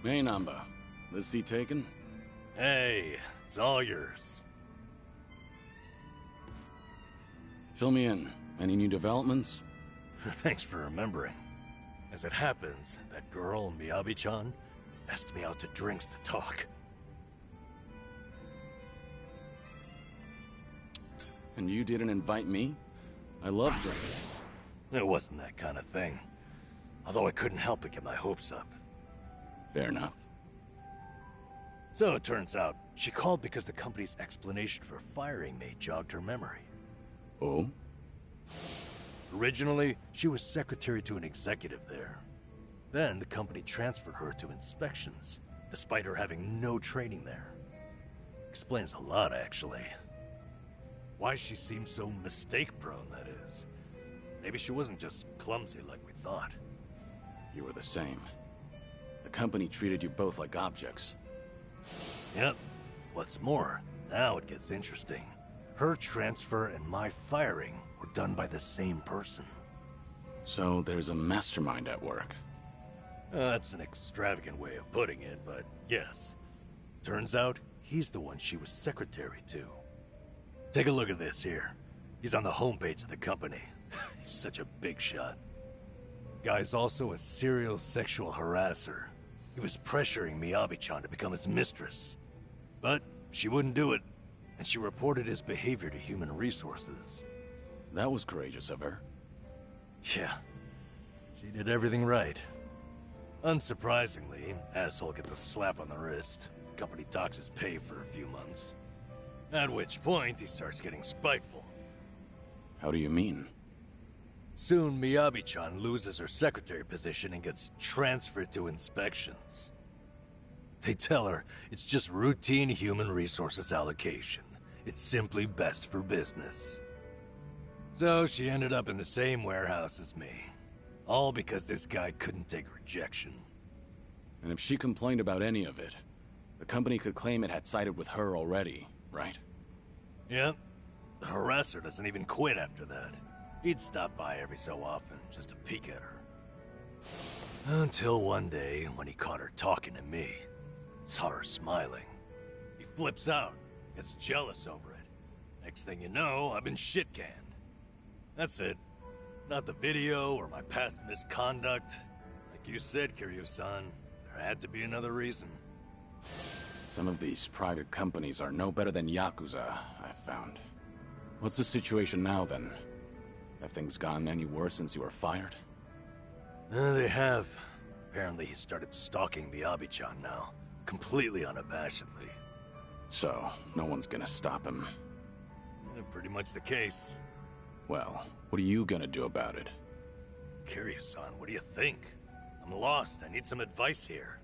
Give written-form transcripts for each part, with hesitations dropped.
Hey, Namba. This seat taken? Hey, it's all yours. Fill me in. Any new developments? Thanks for remembering. As it happens, that girl, Miyabi-chan, asked me out to drinks to talk. And you didn't invite me? I love drinking. It wasn't that kind of thing. Although I couldn't help but get my hopes up. Fair enough. So it turns out, she called because the company's explanation for firing me jogged her memory. Oh? Originally, she was secretary to an executive there. Then the company transferred her to inspections, despite her having no training there. Explains a lot, actually. Why she seemed so mistake-prone, that is. Maybe she wasn't just clumsy like we thought. You were the same. The company treated you both like objects. Yep. What's more, now it gets interesting. Her transfer and my firing were done by the same person. So there's a mastermind at work. That's an extravagant way of putting it, but yes. Turns out, he's the one she was secretary to. Take a look at this here. He's on the homepage of the company. He's such a big shot. Guy's also a serial sexual harasser. He was pressuring Miyabi-chan to become his mistress. But she wouldn't do it, and she reported his behavior to Human Resources. That was courageous of her. Yeah, she did everything right. Unsurprisingly, asshole gets a slap on the wrist. Company docks his pay for a few months. At which point, he starts getting spiteful. How do you mean? Soon, Miyabi-chan loses her secretary position and gets transferred to inspections. They tell her it's just routine human resources allocation. It's simply best for business. So she ended up in the same warehouse as me. All because this guy couldn't take rejection. And if she complained about any of it, the company could claim it had sided with her already, right? Yep. The harasser doesn't even quit after that. He'd stop by every so often, just to peek at her. Until one day, when he caught her talking to me. Saw her smiling. He flips out, gets jealous over it. Next thing you know, I've been shit-canned. That's it. Not the video or my past misconduct. Like you said, Kiryu-san, there had to be another reason. Some of these private companies are no better than Yakuza, I've found. What's the situation now, then? Have things gotten any worse since you were fired? They have. Apparently he started stalking Miyabi-chan now, completely unabashedly. So, no one's gonna stop him. Pretty much the case. Well, what are you gonna do about it? Kiryu-san, what do you think? I'm lost. I need some advice here.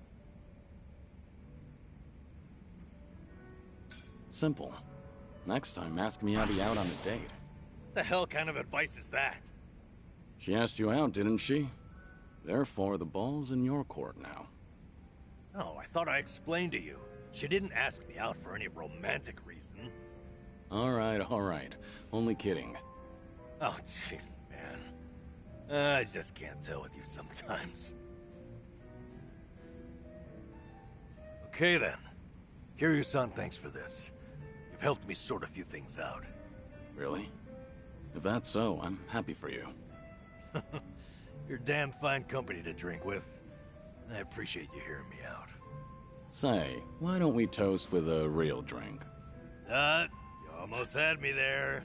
Simple. Next time, ask Miyabi out on a date. What the hell kind of advice is that? She asked you out, didn't she? Therefore, the ball's in your court now. Oh, I thought I explained to you. She didn't ask me out for any romantic reason. Alright. Only kidding. Oh, jeez, man. I just can't tell with you sometimes. Okay, then. Kiryu-san, thanks for this. You've helped me sort a few things out. Really? If that's so, I'm happy for you. You're damn fine company to drink with. I appreciate you hearing me out. Say, why don't we toast with a real drink? You almost had me there.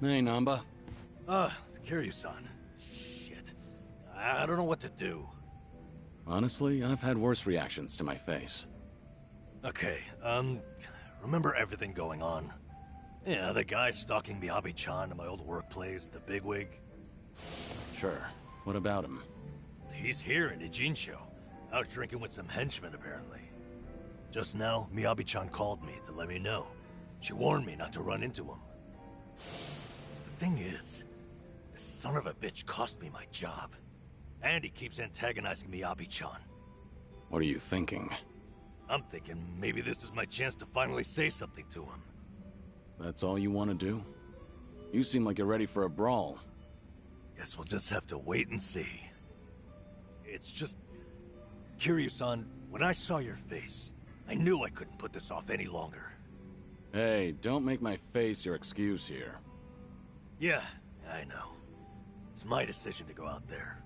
Hey, Namba. Kiryu-san. Shit. I don't know what to do. Honestly, I've had worse reactions to my face. Okay, remember everything going on? Yeah, the guy stalking Miyabi-chan in my old workplace, the bigwig? Sure. What about him? He's here in Ijinsho, out drinking with some henchmen apparently. Just now, Miyabi-chan called me to let me know. She warned me not to run into him. The thing is, this son of a bitch cost me my job. And he keeps antagonizing Miyabi-chan. What are you thinking? I'm thinking maybe this is my chance to finally say something to him. That's all you want to do? You seem like you're ready for a brawl. Guess we'll just have to wait and see. It's just... Kiryu-san, when I saw your face, I knew I couldn't put this off any longer. Hey, don't make my face your excuse here. Yeah, I know. It's my decision to go out there.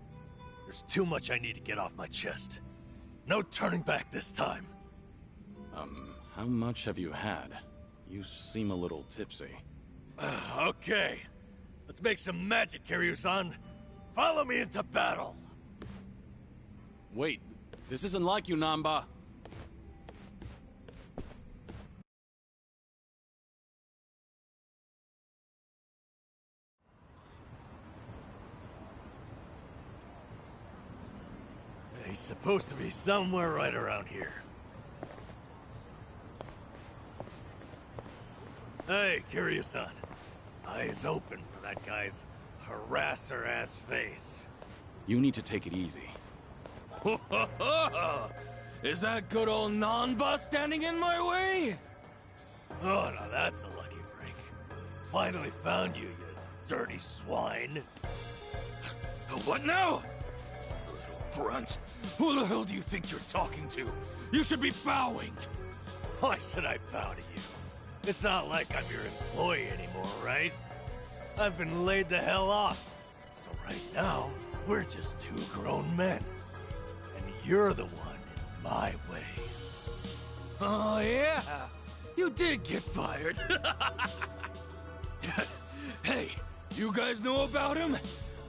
There's too much I need to get off my chest. No turning back this time. How much have you had? You seem a little tipsy. Okay. Let's make some magic, Kiryu-san. Follow me into battle. Wait, this isn't like you, Namba. He's supposed to be somewhere right around here. Hey, Kiryu-san. Eyes open for that guy's harasser-ass face. You need to take it easy. Is that good old Namba standing in my way? Oh, now that's a lucky break. Finally found you, you dirty swine. What now? Little grunt. Who the hell do you think you're talking to? You should be bowing. Why should I bow to you? It's not like I'm your employee anymore, right? I've been laid the hell off. So right now, we're just two grown men. And you're the one in my way. Oh, yeah. You did get fired. Hey, you guys know about him?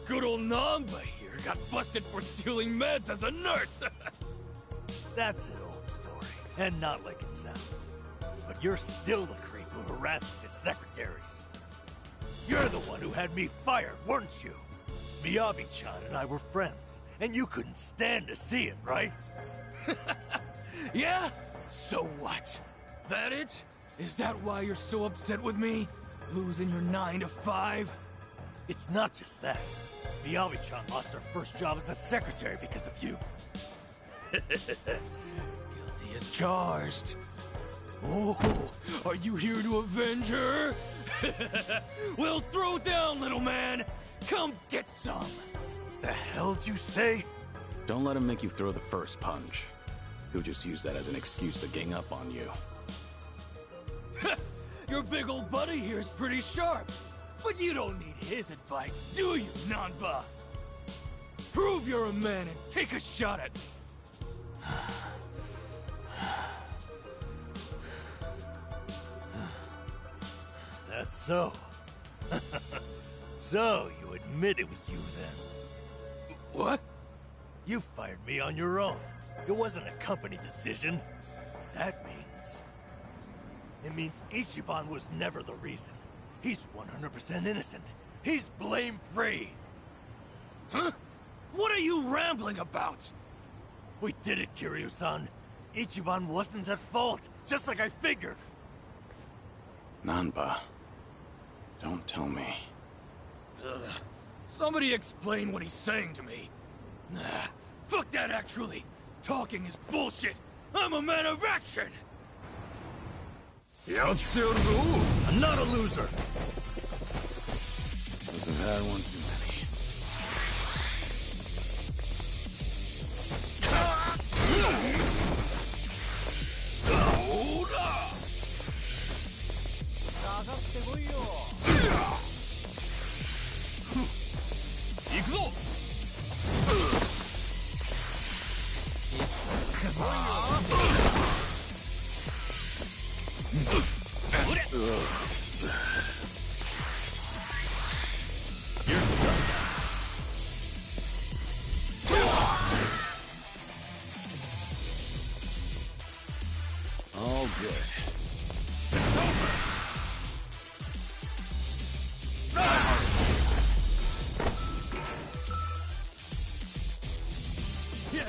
Good old Namba here got busted for stealing meds as a nurse. That's an old story, and not like it sounds. But you're still the creep who harasses his secretaries. You're the one who had me fired, weren't you? Miyabi-chan and I were friends, and you couldn't stand to see it, right? Yeah? So what? That it? Is that why you're so upset with me? Losing your 9 to 5? It's not just that. Miyabi-chan lost her first job as a secretary because of you. Guilty as charged. Oh, are you here to avenge her? Well, throw down, little man. Come get some. The hell'd you say? Don't let him make you throw the first punch. He'll just use that as an excuse to gang up on you. Your big old buddy here is pretty sharp. But you don't need his advice, do you, Namba? Prove you're a man and take a shot at me. That's so. So, you admit it was you then? What? You fired me on your own. It wasn't a company decision. That means... It means Ichiban was never the reason. He's 100% innocent. He's blame-free. Huh? What are you rambling about? We did it, Kiryu-san. Ichiban wasn't at fault, just like I figured. Namba, don't tell me. Somebody explain what he's saying to me. Fuck that, actually. Talking is bullshit. I'm a man of action. I'm not a loser. Hasn't had one too many. All good. It's over!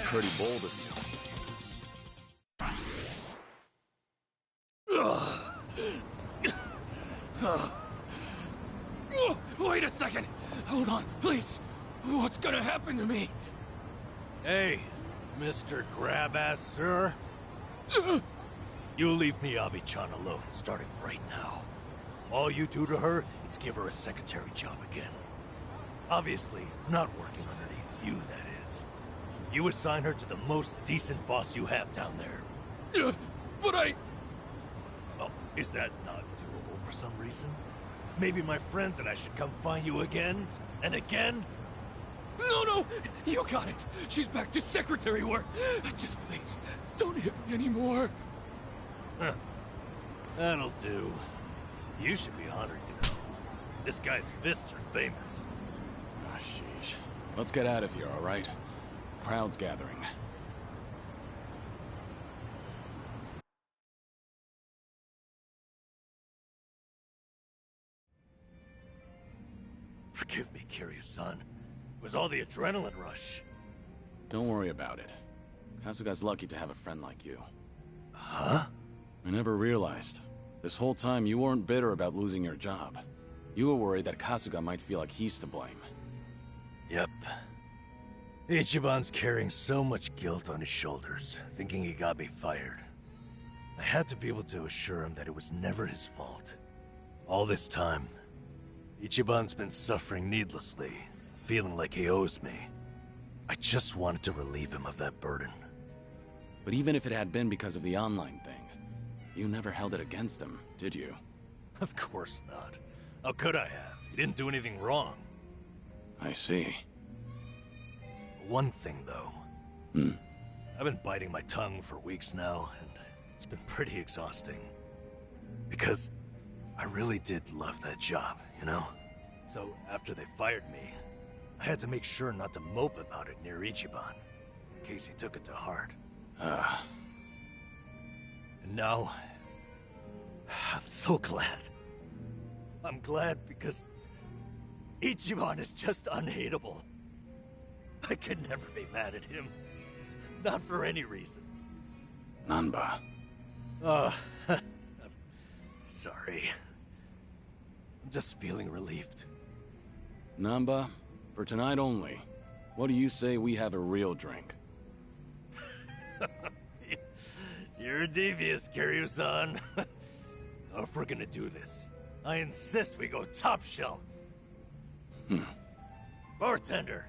Pretty bold of you. Wait a second! Hold on, please! What's gonna happen to me? Hey, Mr. Grab-ass, sir. You leave Miyabi-chan alone, starting right now. All you do to her is give her a secretary job again. Obviously, not working underneath you, that is. You assign her to the most decent boss you have down there. But I... Oh, is that not doable for some reason? Maybe my friends and I should come find you again? And again? No, you got it. She's back to secretary work. Just please, don't hit me anymore. Huh. That'll do. You should be honored, you know. This guy's fists are famous. Ah, sheesh. Let's get out of here, all right? Crowd's gathering. Forgive me, Kiryu-san. It was all the adrenaline rush. Don't worry about it. Kasuga's lucky to have a friend like you. Huh? I never realized. This whole time you weren't bitter about losing your job. You were worried that Kasuga might feel like he's to blame. Yep. Ichiban's carrying so much guilt on his shoulders, thinking he got me fired. I had to be able to assure him that it was never his fault. All this time, Ichiban's been suffering needlessly, feeling like he owes me. I just wanted to relieve him of that burden. But even if it had been because of the online thing, you never held it against him, did you? Of course not. How could I have? He didn't do anything wrong. I see. One thing, though. Hmm? I've been biting my tongue for weeks now, and it's been pretty exhausting. Because I really did love that job, you know? So after they fired me, I had to make sure not to mope about it near Ichiban, in case he took it to heart. And now, I'm so glad. I'm glad because Ichiban is just unhateable. I could never be mad at him. Not for any reason. Nanba. I'm sorry. I'm just feeling relieved. Namba, for tonight only, what do you say we have a real drink? You're devious, Kiryu-san. If we're gonna do this, I insist we go top shelf. Bartender,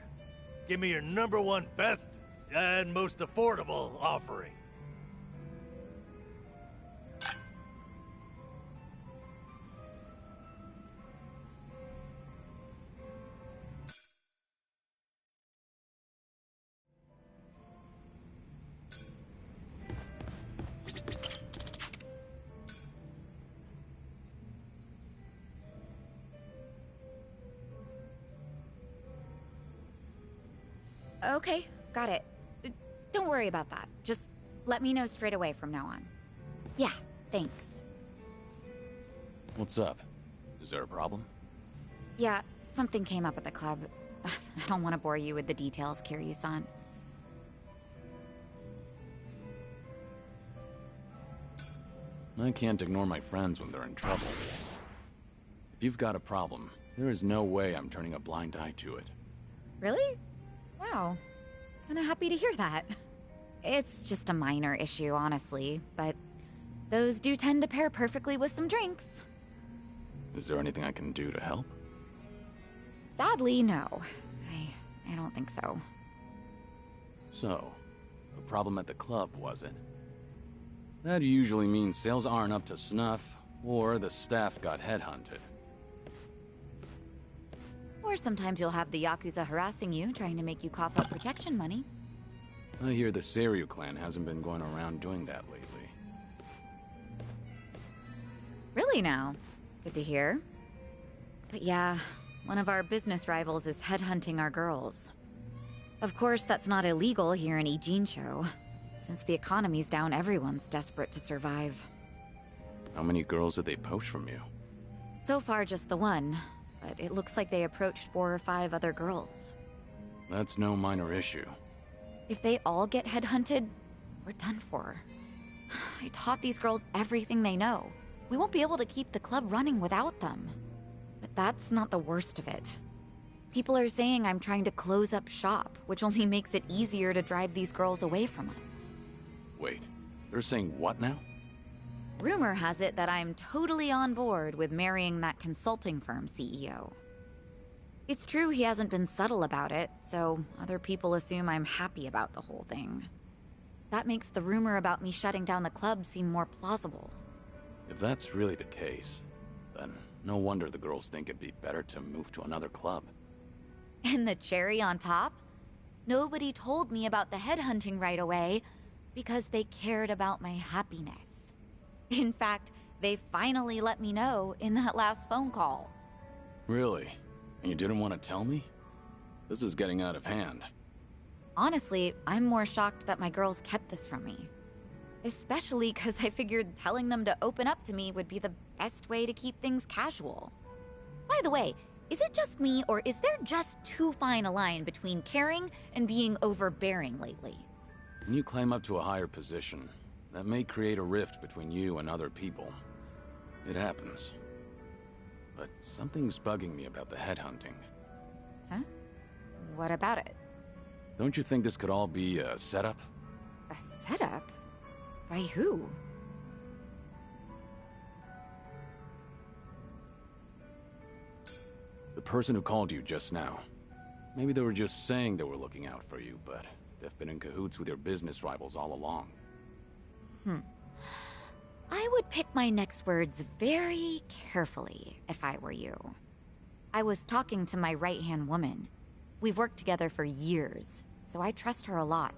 give me your #1 best and most affordable offering. Okay, got it. Don't worry about that. Just let me know straight away from now on. Yeah, thanks. What's up? Is there a problem? Yeah, something came up at the club. I don't want to bore you with the details, Kiryu-san. I can't ignore my friends when they're in trouble. If you've got a problem, there is no way I'm turning a blind eye to it. Really? Wow. Kinda happy to hear that. It's just a minor issue, honestly, but those do tend to pair perfectly with some drinks. Is there anything I can do to help? Sadly, no. I don't think so. So, a problem at the club, was it? That usually means sales aren't up to snuff, or the staff got headhunted. Or sometimes you'll have the Yakuza harassing you, trying to make you cough up protection money. I hear the Seiryu clan hasn't been going around doing that lately. Really now? Good to hear. But yeah, one of our business rivals is headhunting our girls. Of course, that's not illegal here in Ijincho. Since the economy's down, everyone's desperate to survive. How many girls did they poach from you? So far, just the one. But it looks like they approached 4 or 5 other girls. That's no minor issue. If they all get headhunted, we're done for. I taught these girls everything they know. We won't be able to keep the club running without them. But that's not the worst of it. People are saying I'm trying to close up shop, which only makes it easier to drive these girls away from us. Wait, they're saying what now? Rumor has it that I'm totally on board with marrying that consulting firm CEO. It's true he hasn't been subtle about it, so other people assume I'm happy about the whole thing. That makes the rumor about me shutting down the club seem more plausible. If that's really the case, then no wonder the girls think it'd be better to move to another club. And the cherry on top? Nobody told me about the headhunting right away because they cared about my happiness. In fact, they finally let me know in that last phone call. Really? And you didn't want to tell me? This is getting out of hand. Honestly, I'm more shocked that my girls kept this from me. Especially because I figured telling them to open up to me would be the best way to keep things casual. By the way, is it just me, or is there just too fine a line between caring and being overbearing lately? When you climb up to a higher position, that may create a rift between you and other people. It happens. But something's bugging me about the headhunting. Huh? What about it? Don't you think this could all be a setup? A setup? By who? The person who called you just now. Maybe they were just saying they were looking out for you, but they've been in cahoots with your business rivals all along. I would pick my next words very carefully if I were you. I was talking to my right-hand woman. We've worked together for years, so I trust her a lot.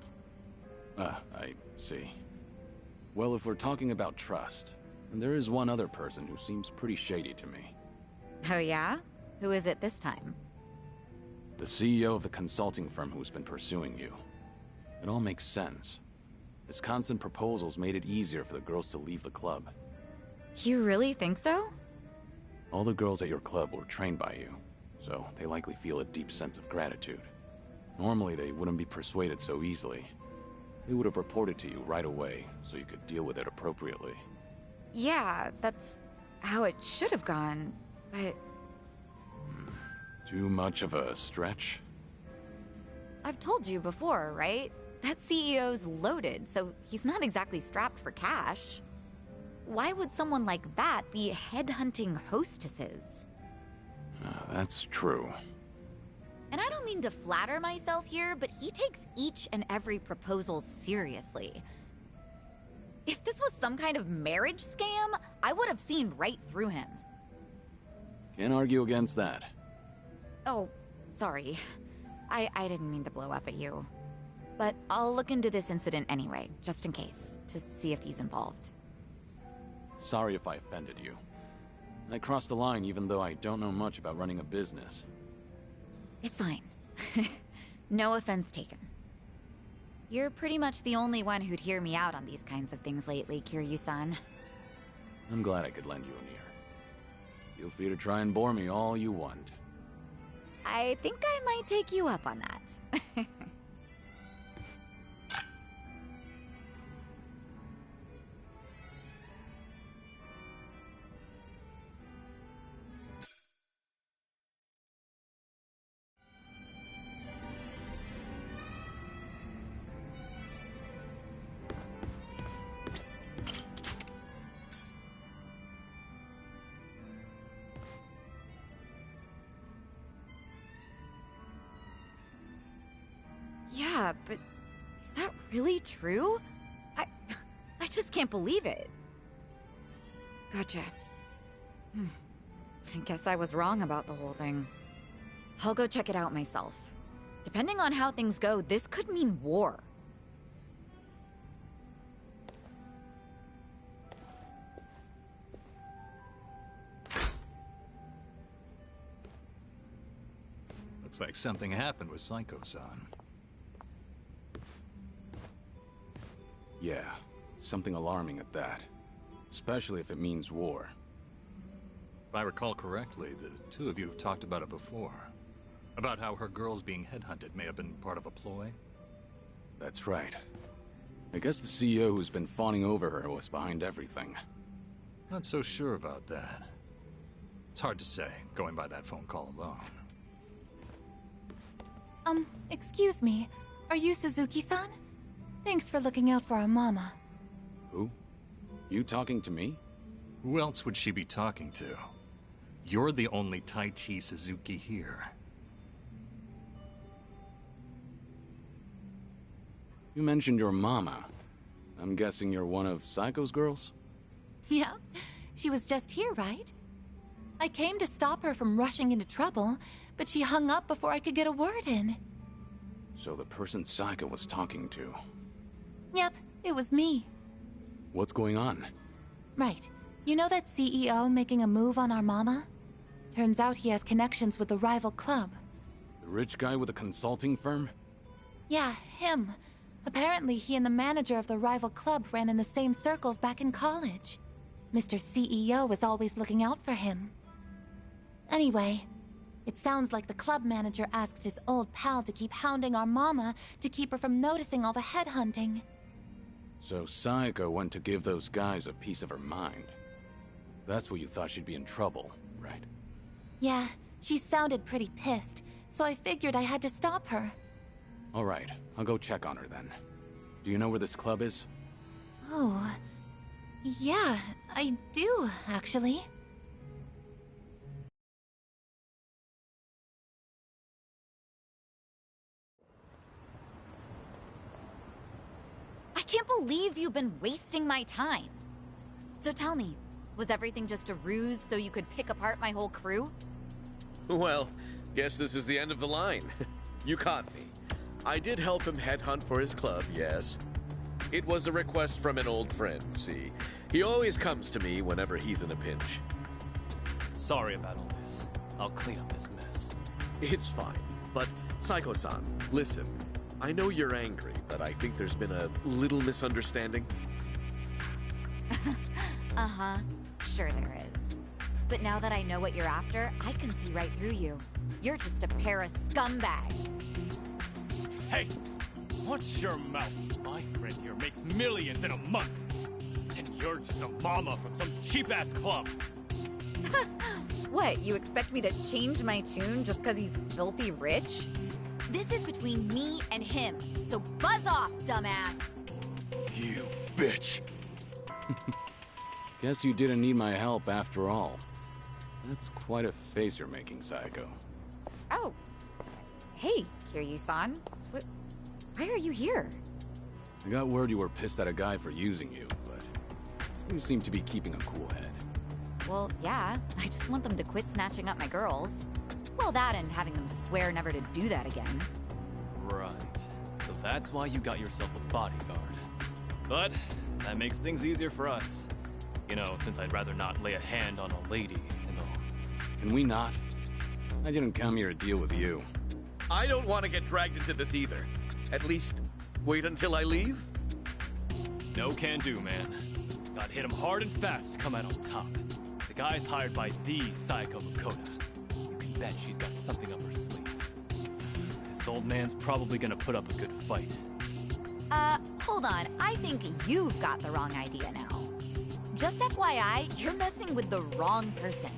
I see. Well, if we're talking about trust, then there is one other person who seems pretty shady to me. Oh yeah? Who is it this time? The CEO of the consulting firm who's been pursuing you. It all makes sense. His constant proposals made it easier for the girls to leave the club. You really think so? All the girls at your club were trained by you, so they likely feel a deep sense of gratitude. Normally, they wouldn't be persuaded so easily. They would have reported to you right away, so you could deal with it appropriately. Yeah, that's how it should have gone, but... Too much of a stretch? I've told you before, right? That CEO's loaded, so he's not exactly strapped for cash. Why would someone like that be headhunting hostesses? That's true. And I don't mean to flatter myself here, but he takes each and every proposal seriously. If this was some kind of marriage scam, I would have seen right through him. Can't argue against that. Oh, sorry. I didn't mean to blow up at you. But I'll look into this incident anyway, just in case, to see if he's involved. Sorry if I offended you. I crossed the line even though I don't know much about running a business. It's fine. No offense taken. You're pretty much the only one who'd hear me out on these kinds of things lately, Kiryu-san. I'm glad I could lend you an ear. Feel free to try and bore me all you want. I think I might take you up on that. Yeah, but is that really true? I just can't believe it. Gotcha. I guess I was wrong about the whole thing. I'll go check it out myself. Depending on how things go, this could mean war. Looks like something happened with Psycho-san. Yeah, something alarming at that. Especially if it means war. If I recall correctly, the two of you have talked about it before. About how her girls being headhunted may have been part of a ploy. That's right. I guess the CEO who's been fawning over her was behind everything. Not so sure about that. It's hard to say, going by that phone call alone. Excuse me. Are you Suzuki-san? Thanks for looking out for our mama. Who? You talking to me? Who else would she be talking to? You're the only Taichi Suzuki here. You mentioned your mama. I'm guessing you're one of Psycho's girls? Yeah, she was just here, right? I came to stop her from rushing into trouble, but she hung up before I could get a word in. So the person Psycho was talking to. Yep, it was me. What's going on? Right. You know that CEO making a move on our mama? Turns out he has connections with the rival club. The rich guy with a consulting firm? Yeah, him. Apparently he and the manager of the rival club ran in the same circles back in college. Mr. CEO was always looking out for him. Anyway, it sounds like the club manager asked his old pal to keep hounding our mama to keep her from noticing all the headhunting. So Psycho went to give those guys a piece of her mind. That's what you thought she'd be in trouble, right? Yeah, she sounded pretty pissed, so I figured I had to stop her. All right, I'll go check on her then. Do you know where this club is? Oh, yeah, I do, actually. I can't believe you've been wasting my time. So tell me, was everything just a ruse so you could pick apart my whole crew? Well, guess this is the end of the line. You caught me. I did help him headhunt for his club, yes. It was a request from an old friend, see. He always comes to me whenever he's in a pinch. Sorry about all this. I'll clean up this mess. It's fine. But, Psycho-san, listen. I know you're angry, but I think there's been a little misunderstanding. Uh-huh. Sure there is. But now that I know what you're after, I can see right through you. You're just a pair of scumbags. Hey! Watch your mouth. My friend here makes millions in a month. And you're just a mama from some cheap-ass club. What, you expect me to change my tune just because he's filthy rich? This is between me and him, so buzz off, dumbass! You bitch! Guess you didn't need my help after all. That's quite a face you're making, Psycho. Oh. Hey, Kiryu-san. Why are you here? I got word you were pissed at a guy for using you, but you seem to be keeping a cool head. Well, yeah. I just want them to quit snatching up my girls. Well, that and having them swear never to do that again. Right. So that's why you got yourself a bodyguard. But that makes things easier for us. You know, since I'd rather not lay a hand on a lady and all. Can we not? I didn't come here to deal with you. I don't want to get dragged into this either. At least, wait until I leave? No can do, man. Gotta hit him hard and fast to come out on top. The guy's hired by the Psycho Makoto. You can bet she's got something up her sleeve. This old man's probably gonna put up a good fight. Hold on. I think you've got the wrong idea now. Just FYI, you're messing with the wrong person.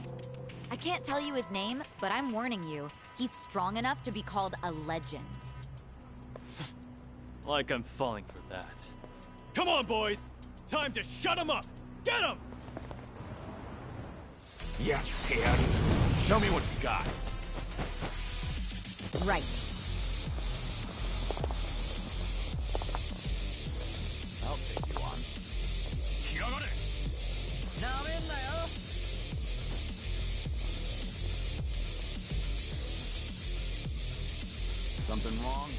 I can't tell you his name, but I'm warning you. He's strong enough to be called a legend. Like I'm falling for that. Come on, boys! Time to shut him up! Get him! Yeah, Ted. Show me what you got. Right. I'll take you on. Something wrong?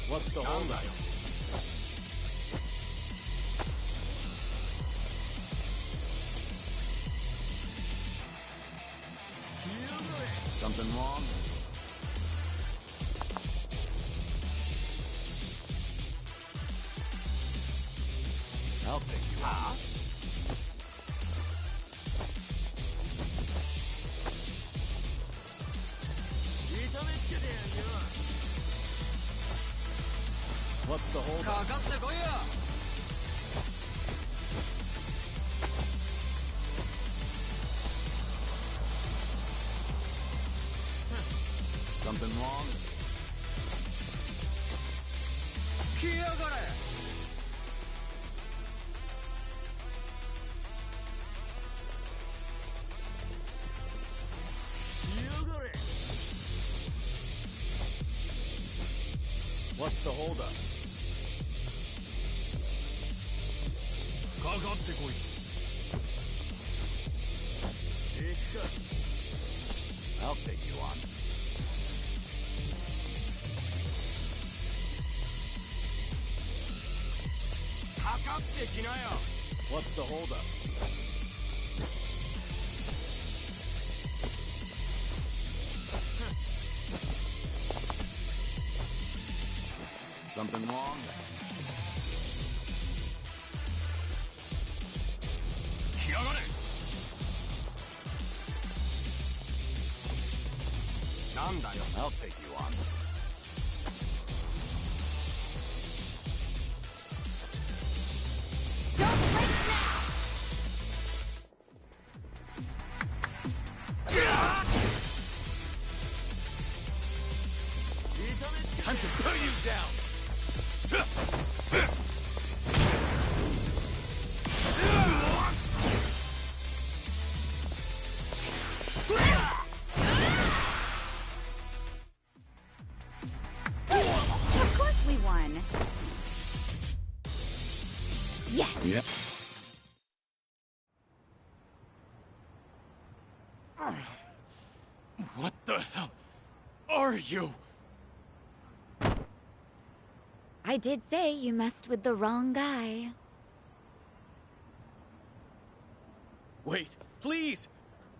What's the holdup? Something wrong? I'll take you on. What's the holdup? Something wrong? What's the holdup? I'll take you on. What's the holdup? Something wrong? I'll take you on. Don't flinch now! Time to put you down! Of course we won. Yes. Yep. What the hell are you? I did say you messed with the wrong guy. Wait, please!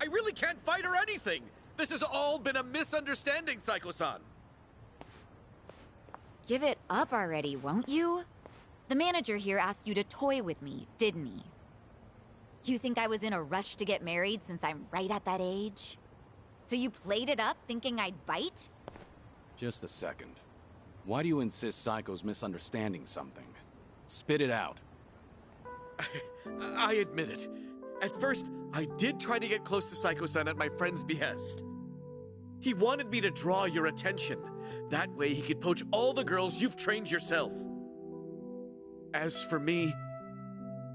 I really can't fight or anything! This has all been a misunderstanding, Psycho-san! Give it up already, won't you? The manager here asked you to toy with me, didn't he? You think I was in a rush to get married since I'm right at that age? So you played it up thinking I'd bite? Just a second. Why do you insist Psycho's misunderstanding something? Spit it out. I admit it. At first, I did try to get close to Psycho-san at my friend's behest. He wanted me to draw your attention. That way he could poach all the girls you've trained yourself. As for me,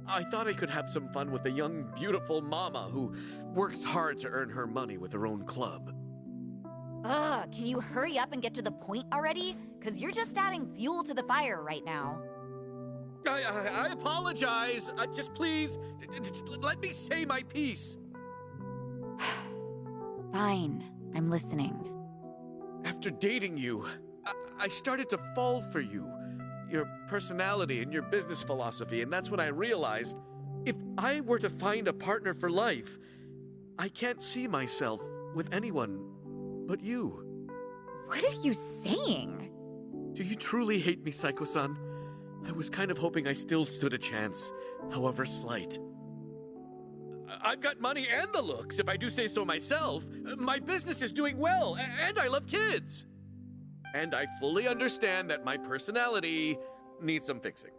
I thought I could have some fun with a young, beautiful mama who works hard to earn her money with her own club. Ugh, can you hurry up and get to the point already? Because you're just adding fuel to the fire right now. I apologize. Just please, let me say my piece. Fine, I'm listening. After dating you, I started to fall for you. Your personality and your business philosophy, and that's when I realized if I were to find a partner for life, I can't see myself with anyone but you. What are you saying? Do you truly hate me, Psycho-san? I was kind of hoping I still stood a chance, however slight. I've got money and the looks, if I do say so myself. My business is doing well, and I love kids. And I fully understand that my personality needs some fixing.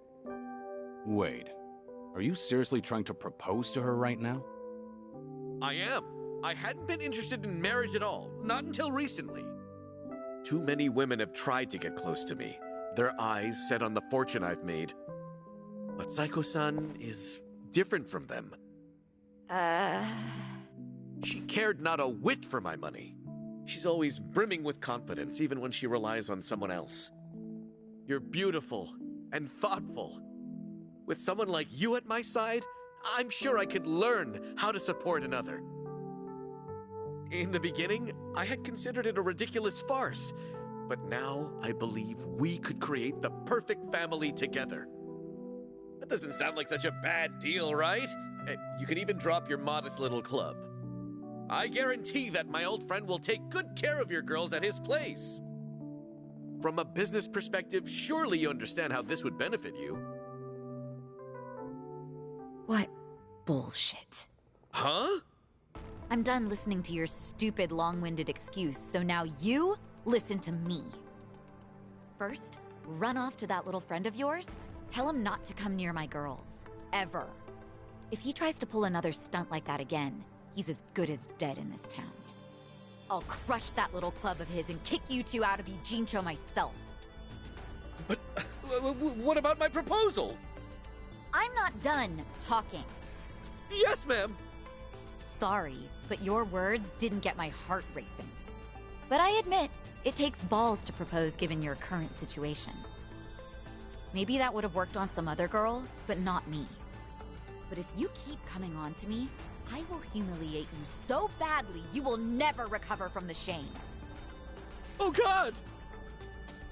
Wait. Are you seriously trying to propose to her right now? I am. I hadn't been interested in marriage at all, not until recently. Too many women have tried to get close to me, their eyes set on the fortune I've made. But Psycho-san is different from them. She cared not a whit for my money. She's always brimming with confidence, even when she relies on someone else. You're beautiful and thoughtful. With someone like you at my side, I'm sure I could learn how to support another. In the beginning, I had considered it a ridiculous farce, but now I believe we could create the perfect family together. That doesn't sound like such a bad deal, right? You can even drop your modest little club. I guarantee that my old friend will take good care of your girls at his place. From a business perspective, surely you understand how this would benefit you. What bullshit. Huh? I'm done listening to your stupid, long-winded excuse, so now you listen to me. First, run off to that little friend of yours. Tell him not to come near my girls. Ever. If he tries to pull another stunt like that again, he's as good as dead in this town. I'll crush that little club of his and kick you two out of Ijincho myself. But what about my proposal? I'm not done talking. Yes, ma'am. Sorry, but your words didn't get my heart racing. But I admit, it takes balls to propose given your current situation. Maybe that would have worked on some other girl, but not me. But if you keep coming on to me, I will humiliate you so badly you will never recover from the shame. Oh, God!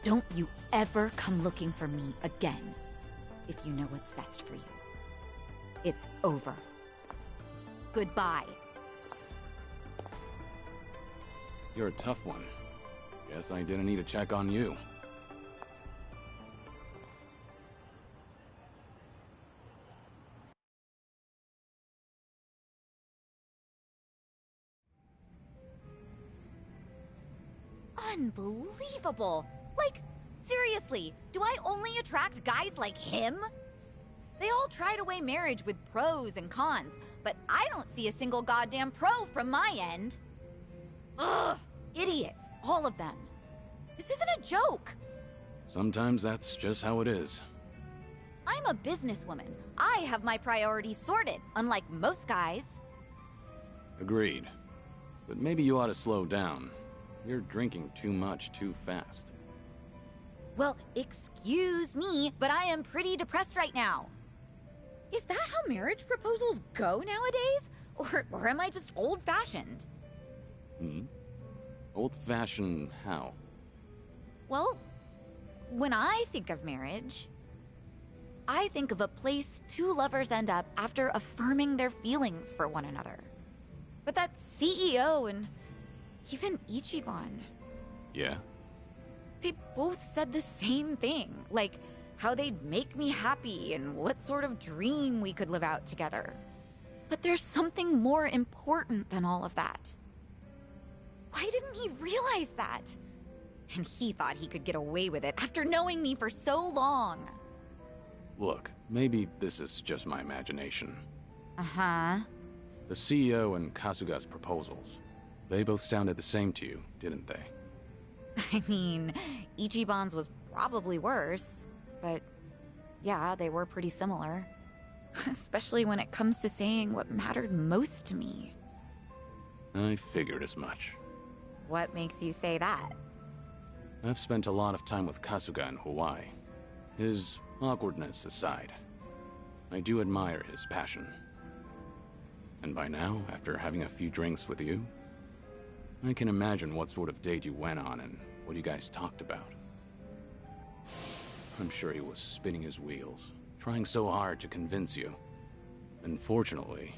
Don't you ever come looking for me again, if you know what's best for you. It's over. Goodbye. You're a tough one. Guess I didn't need to check on you. Unbelievable! Like, seriously, do I only attract guys like him? They all try to weigh marriage with pros and cons, but I don't see a single goddamn pro from my end. Ugh! Idiots, all of them. This isn't a joke. Sometimes that's just how it is. I'm a businesswoman. I have my priorities sorted, unlike most guys. Agreed. But maybe you ought to slow down. You're drinking too much too fast. Well, excuse me, but I am pretty depressed right now. Is that how marriage proposals go nowadays? Or am I just old-fashioned? Old-fashioned how? Well, when I think of marriage, I think of a place two lovers end up after affirming their feelings for one another. But that CEO and even Ichiban, Yeah? they both said the same thing, like how they'd make me happy and what sort of dream we could live out together. But there's something more important than all of that. Why didn't he realize that? And he thought he could get away with it after knowing me for so long. Look, maybe this is just my imagination. Uh-huh. The CEO and Kasuga's proposals, they both sounded the same to you, didn't they? I mean, Ichiban's was probably worse, but yeah, they were pretty similar. Especially when it comes to saying what mattered most to me. I figured as much. What makes you say that? I've spent a lot of time with Kasuga in Hawaii. His awkwardness aside, I do admire his passion. And by now, after having a few drinks with you, I can imagine what sort of date you went on and what you guys talked about. I'm sure he was spinning his wheels, trying so hard to convince you. Unfortunately,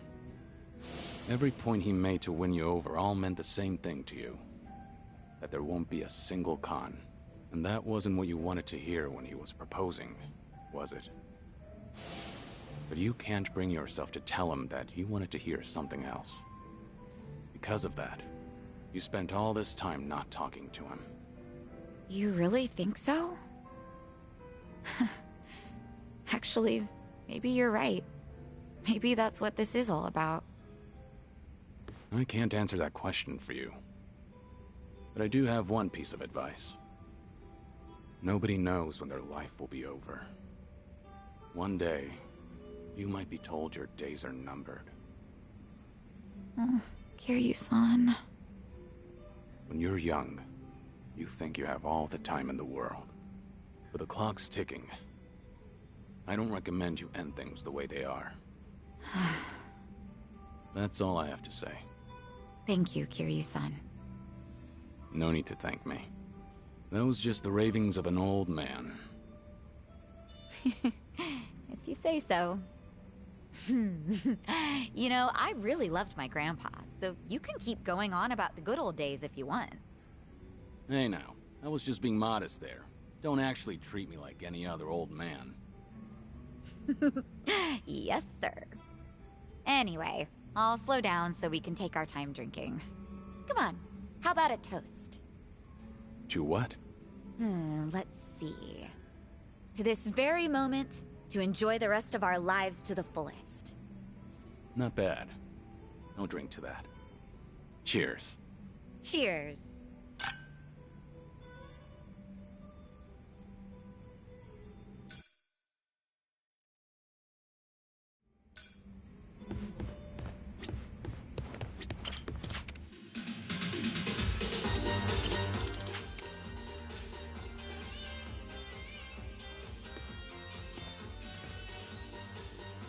every point he made to win you over all meant the same thing to you. That there won't be a single con. And that wasn't what you wanted to hear when he was proposing, was it? But you can't bring yourself to tell him that you wanted to hear something else. Because of that, you spent all this time not talking to him. You really think so? Actually, maybe you're right. Maybe that's what this is all about. I can't answer that question for you. But I do have one piece of advice. Nobody knows when their life will be over. One day, you might be told your days are numbered. Oh, Kiryu-san. When you're young, you think you have all the time in the world. But the clock's ticking. I don't recommend you end things the way they are. That's all I have to say. Thank you, Kiryu-san. No need to thank me. That was just the ravings of an old man. If you say so. You know, I really loved my grandpa, so you can keep going on about the good old days if you want. Hey now, I was just being modest there. Don't actually treat me like any other old man. Yes, sir. Anyway, I'll slow down so we can take our time drinking. Come on, how about a toast? To what? Let's see. To this very moment, to enjoy the rest of our lives to the fullest. Not bad. I'll drink to that. Cheers. Cheers.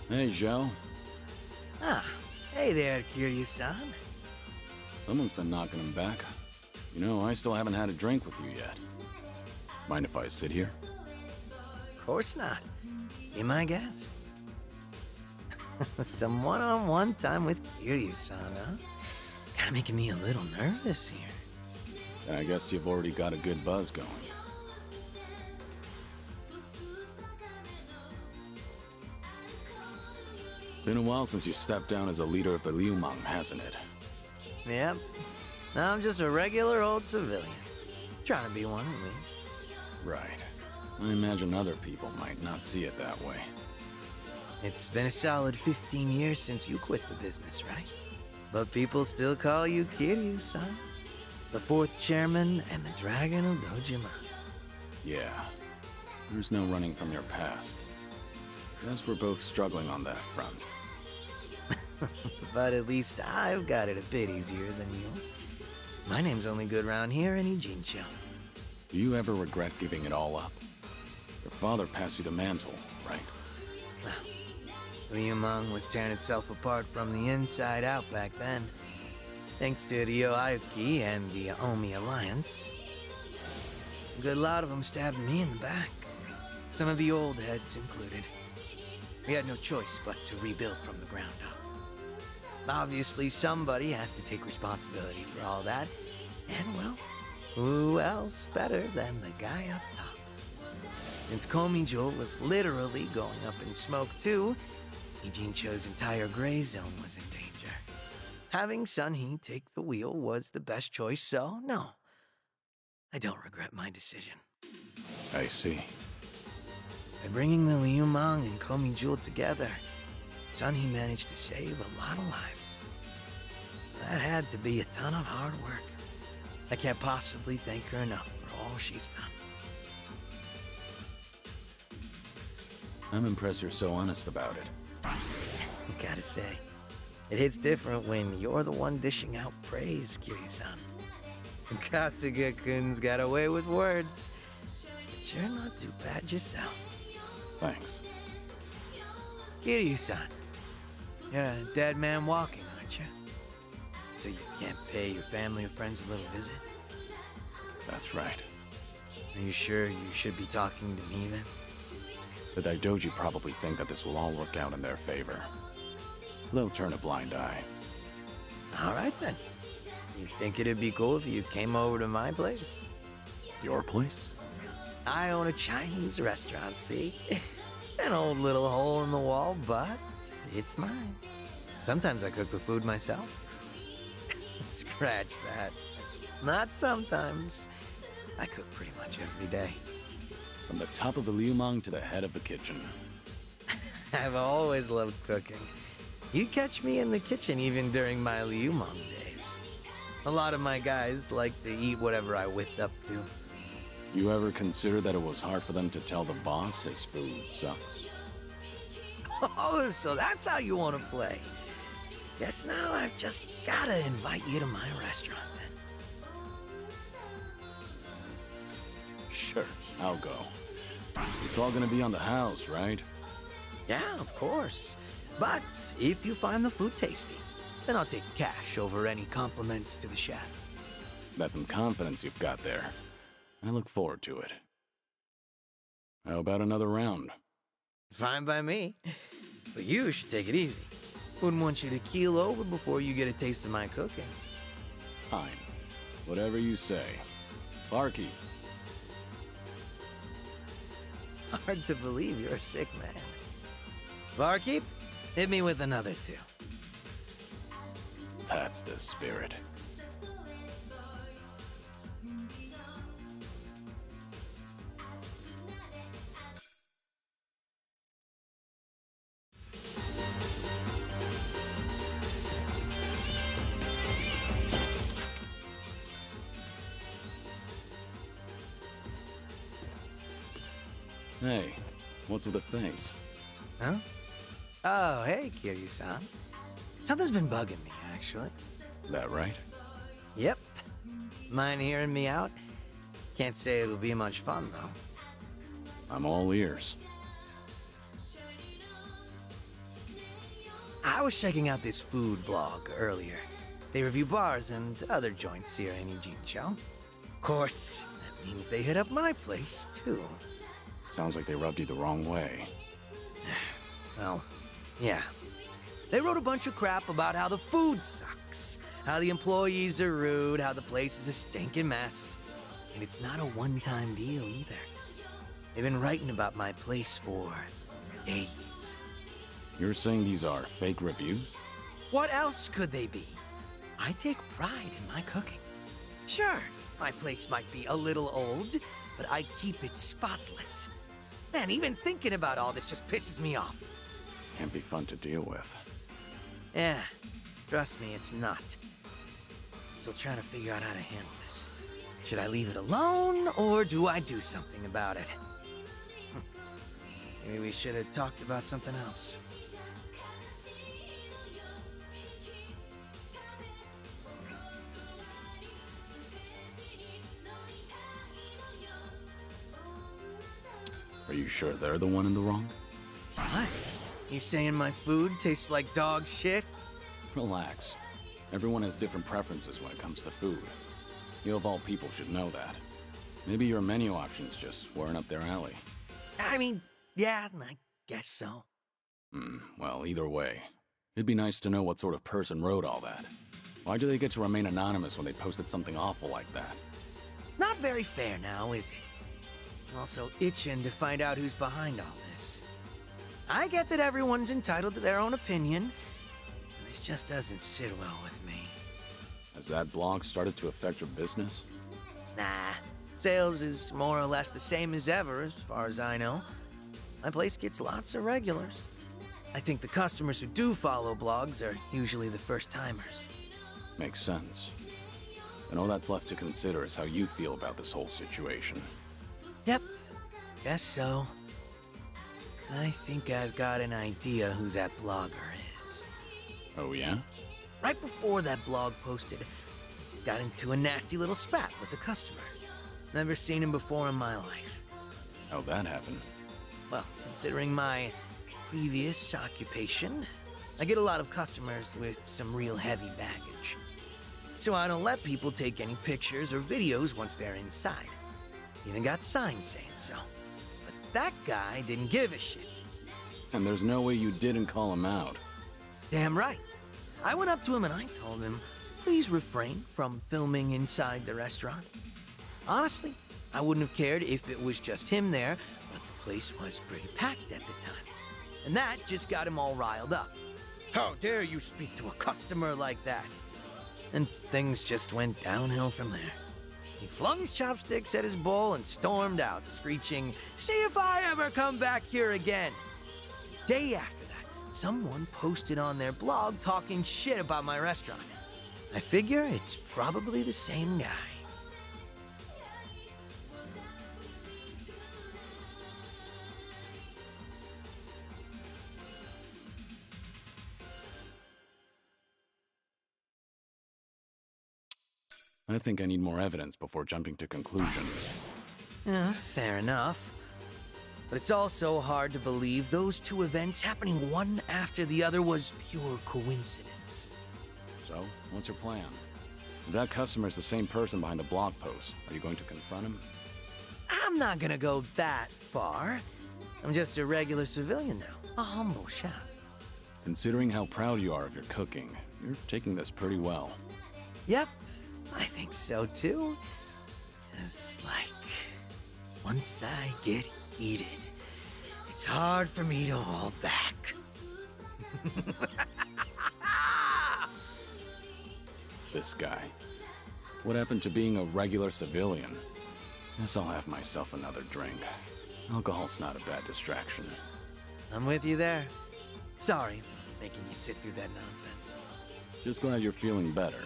Hey, Joe. Ah, hey there, Kiryu-san. Someone's been knocking him back. You know, I still haven't had a drink with you yet. Mind if I sit here? Of course not. Be my guest. Some one-on-one time with Kiryu-san, huh? Kinda making me a little nervous here. And I guess you've already got a good buzz going. Been a while since you stepped down as a leader of the Liu Mang, hasn't it? Yep. I'm just a regular old civilian. Trying to be one at least. Right. I imagine other people might not see it that way. It's been a solid 15 years since you quit the business, right? But people still call you Kiryu-san. The fourth chairman and the Dragon of Dojima. Yeah. There's no running from your past. Guess we're both struggling on that front. But at least I've got it a bit easier than you. My name's only good round here in Ijincho. Do you ever regret giving it all up? Your father passed you the mantle, right? Liu Mang was tearing itself apart from the inside out back then. Thanks to Ryo Aoki and the Omi Alliance. A good lot of them stabbed me in the back. Some of the old heads included. We had no choice but to rebuild from the ground up. Obviously, somebody has to take responsibility for all that. And, well, who else better than the guy up top? Since Komijo was literally going up in smoke too, Ijincho's entire gray zone was in danger. Having Sunhee take the wheel was the best choice, so no. I don't regret my decision. I see. By bringing the Liu Mang and Komijo together, Sunhee managed to save a lot of lives. That had to be a ton of hard work. I can't possibly thank her enough for all she's done. I'm impressed you're so honest about it. Gotta say, it hits different when you're the one dishing out praise, Kiryu-san. Kasuga-kun's got away with words, but you're not too bad yourself. Thanks. Kiryu-san, you're a dead man walking, aren't you? So you can't pay your family or friends a little visit? That's right. Are you sure you should be talking to me then? The Daidoji probably think that this will all work out in their favor. They'll turn a blind eye. All right then. You think it'd be cool if you came over to my place? Your place? I own a Chinese restaurant, see? An old little hole in the wall, but it's mine. Sometimes I cook the food myself. Scratch that. Not sometimes. I cook pretty much every day. From the top of the Liu Mang to the head of the kitchen. I've always loved cooking. You'd catch me in the kitchen even during my Liu Mang days. A lot of my guys like to eat whatever I whipped up to. You ever consider that it was hard for them to tell the boss his food sucks? Oh, so that's how you want to play. Guess now I've just gotta invite you to my restaurant then. Sure, I'll go. It's all gonna be on the house, right? Yeah, of course. But if you find the food tasty, then I'll take cash over any compliments to the chef. That's some confidence you've got there. I look forward to it. How about another round? Fine by me. But you should take it easy. Wouldn't want you to keel over before you get a taste of my cooking. Fine. Whatever you say. Barkeep. Hard to believe you're a sick man. Barkeep, hit me with another two. That's the spirit. Hey, what's with the face? Huh? Oh, hey, Kiryu-san. Something's been bugging me, actually. That right? Yep. Mind hearing me out? Can't say it'll be much fun, though. I'm all ears. I was checking out this food blog earlier. They review bars and other joints here in Ijincho. Of course, that means they hit up my place, too. Sounds like they rubbed you the wrong way. Well, yeah. They wrote a bunch of crap about how the food sucks, how the employees are rude, how the place is a stinking mess. And it's not a one-time deal, either. They've been writing about my place for days. You're saying these are fake reviews? What else could they be? I take pride in my cooking. Sure, my place might be a little old, but I keep it spotless. Man, even thinking about all this just pisses me off. Can't be fun to deal with. Yeah, trust me, it's not. Still trying to figure out how to handle this. Should I leave it alone, or do I do something about it? Maybe we should have talked about something else. Are you sure they're the one in the wrong? What? You saying my food tastes like dog shit? Relax. Everyone has different preferences when it comes to food. You of all people should know that. Maybe your menu options just weren't up their alley. I mean, yeah, I guess so. Well, either way, it'd be nice to know what sort of person wrote all that. Why do they get to remain anonymous when they posted something awful like that? Not very fair now, is it? I'm also itching to find out who's behind all this. I get that everyone's entitled to their own opinion. This just doesn't sit well with me. Has that blog started to affect your business? Nah, sales is more or less the same as ever, as far as I know. My place gets lots of regulars. I think the customers who do follow blogs are usually the first-timers. Makes sense. And all that's left to consider is how you feel about this whole situation. Yep, guess so. I think I've got an idea who that blogger is. Oh, yeah? Right before that blog posted, got into a nasty little spat with a customer. Never seen him before in my life. How'd that happen? Well, considering my previous occupation, I get a lot of customers with some real heavy baggage. So I don't let people take any pictures or videos once they're inside. Even got signs saying so. But that guy didn't give a shit. And there's no way you didn't call him out. Damn right. I went up to him and I told him, please refrain from filming inside the restaurant. Honestly, I wouldn't have cared if it was just him there, but the place was pretty packed at the time. And that just got him all riled up. How dare you speak to a customer like that? And things just went downhill from there. He flung his chopsticks at his bowl and stormed out, screeching, "See if I ever come back here again!" The day after that, someone posted on their blog talking shit about my restaurant. I figure it's probably the same guy. I think I need more evidence before jumping to conclusions. Fair enough. But it's also hard to believe those two events happening one after the other was pure coincidence. So, what's your plan? If that customer's the same person behind the blog post, are you going to confront him? I'm not gonna go that far. I'm just a regular civilian now, a humble chef. Considering how proud you are of your cooking, you're taking this pretty well. Yep, I think so too. It's like, once I get heated, it's hard for me to hold back. This guy. What happened to being a regular civilian? Guess I'll have myself another drink. Alcohol's not a bad distraction. I'm with you there. Sorry for making you sit through that nonsense. Just glad you're feeling better.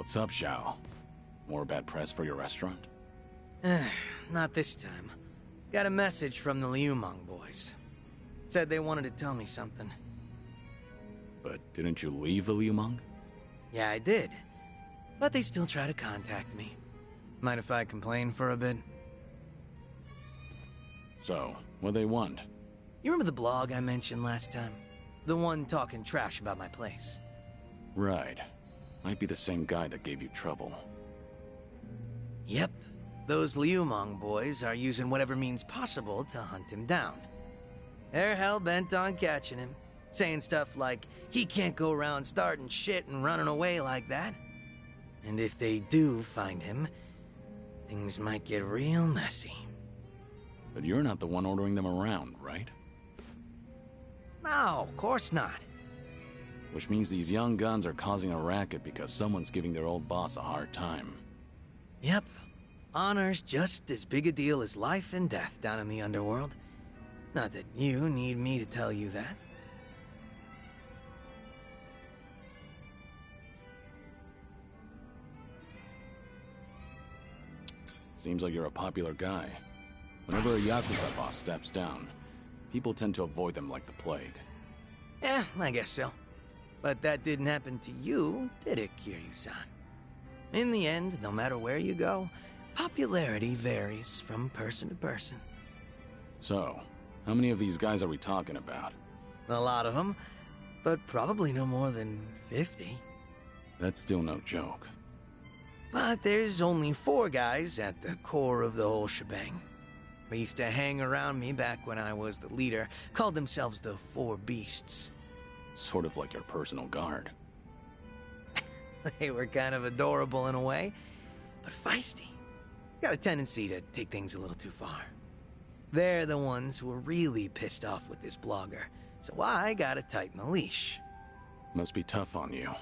What's up, Zhao? More bad press for your restaurant? Not this time. Got a message from the Liumang boys. Said they wanted to tell me something. But didn't you leave the Liumang? Yeah, I did. But they still try to contact me. Mind if I complain for a bit? So, what they want? You remember the blog I mentioned last time? The one talking trash about my place. Right. Might be the same guy that gave you trouble. Yep. Those Liumang boys are using whatever means possible to hunt him down. They're hell-bent on catching him, saying stuff like, he can't go around starting shit and running away like that. And if they do find him, things might get real messy. But you're not the one ordering them around, right? No, of course not. Which means these young guns are causing a racket because someone's giving their old boss a hard time. Yep. Honor's just as big a deal as life and death down in the underworld. Not that you need me to tell you that. Seems like you're a popular guy. Whenever a Yakuza boss steps down, people tend to avoid them like the plague. Yeah, I guess so. But that didn't happen to you, did it, Kiryu-san? In the end, no matter where you go, popularity varies from person to person. So, how many of these guys are we talking about? A lot of them, but probably no more than 50. That's still no joke. But there's only 4 guys at the core of the whole shebang. They used to hang around me back when I was the leader, called themselves the 4 Beasts. Sort of like your personal guard. They were kind of adorable in a way, but feisty. Got a tendency to take things a little too far. They're the ones who were really pissed off with this blogger, so I gotta tighten the leash. Must be tough on you.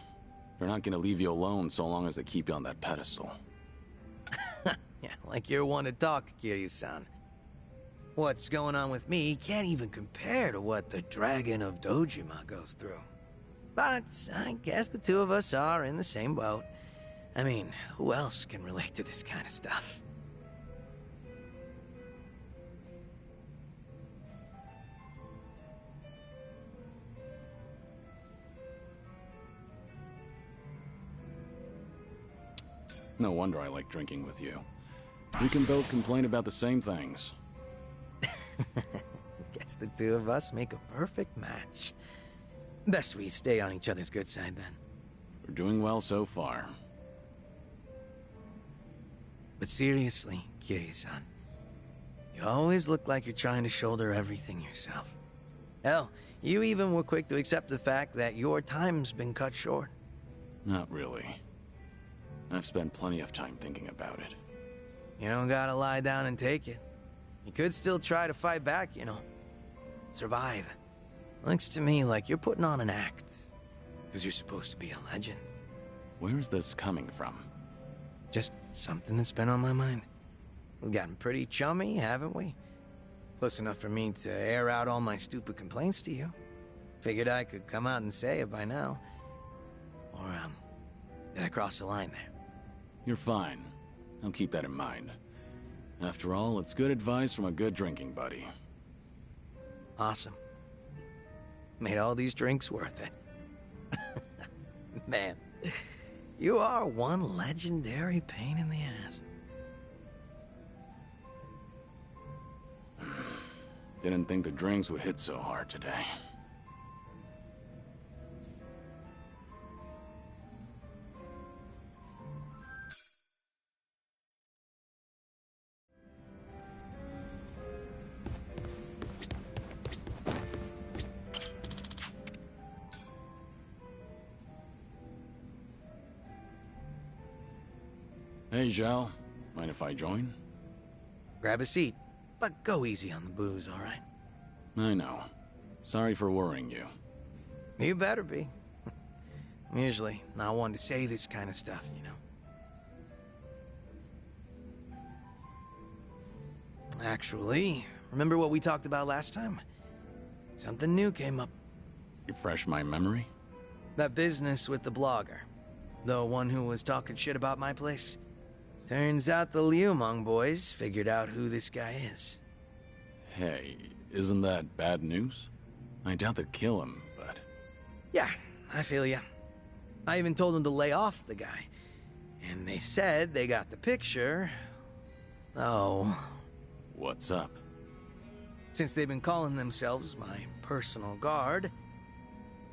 They're not gonna leave you alone so long as they keep you on that pedestal. Yeah, like you're one to talk, Kiryu-san. What's going on with me can't even compare to what the Dragon of Dojima goes through. But I guess the two of us are in the same boat. I mean, who else can relate to this kind of stuff? No wonder I like drinking with you. We can both complain about the same things. Guess the two of us make a perfect match. Best we stay on each other's good side, then. We're doing well so far. But seriously, Kiryu-san, you always look like you're trying to shoulder everything yourself. Hell, you even were quick to accept the fact that your time's been cut short. Not really. I've spent plenty of time thinking about it. You don't gotta lie down and take it. You could still try to fight back, you know. Survive. Looks to me like you're putting on an act. Because you're supposed to be a legend. Where is this coming from? Just something that's been on my mind. We've gotten pretty chummy, haven't we? Close enough for me to air out all my stupid complaints to you. Figured I could come out and say it by now. Or, did I cross the line there? You're fine. I'll keep that in mind. After all, it's good advice from a good drinking buddy. Awesome. Made all these drinks worth it. Man, you are one legendary pain in the ass. Didn't think the drinks would hit so hard today. Hey, Zhao. Mind if I join? Grab a seat, but go easy on the booze, all right? I know. Sorry for worrying you. You better be. I'm usually not one to say this kind of stuff, you know. Actually, remember what we talked about last time? Something new came up. Refresh my memory? That business with the blogger. The one who was talking shit about my place? Turns out the Liumang boys figured out who this guy is. Hey, isn't that bad news? I doubt they'd kill him, but... Yeah, I feel ya. I even told them to lay off the guy. And they said they got the picture. Oh. What's up? Since they've been calling themselves my personal guard,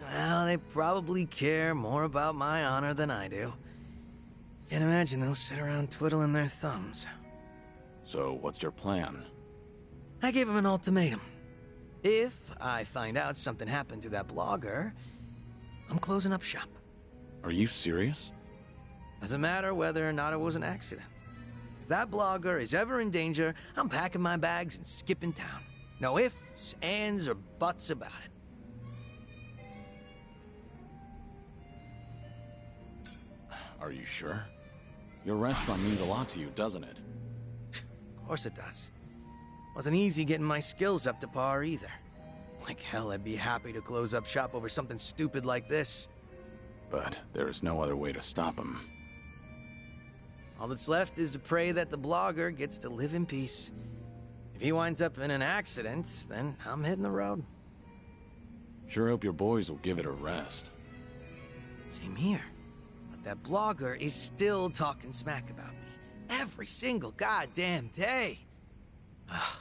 well, they probably care more about my honor than I do. Can't imagine they'll sit around twiddling their thumbs. So, what's your plan? I gave them an ultimatum. If I find out something happened to that blogger, I'm closing up shop. Are you serious? Doesn't matter whether or not it was an accident. If that blogger is ever in danger, I'm packing my bags and skipping town. No ifs, ands, or buts about it. Are you sure? Your restaurant means a lot to you, doesn't it? Of course it does. Wasn't easy getting my skills up to par either. Like hell, I'd be happy to close up shop over something stupid like this. But there is no other way to stop him. All that's left is to pray that the blogger gets to live in peace. If he winds up in an accident, then I'm hitting the road. Sure hope your boys will give it a rest. Same here. But that blogger is still talking smack about me. Every single goddamn day. Ugh.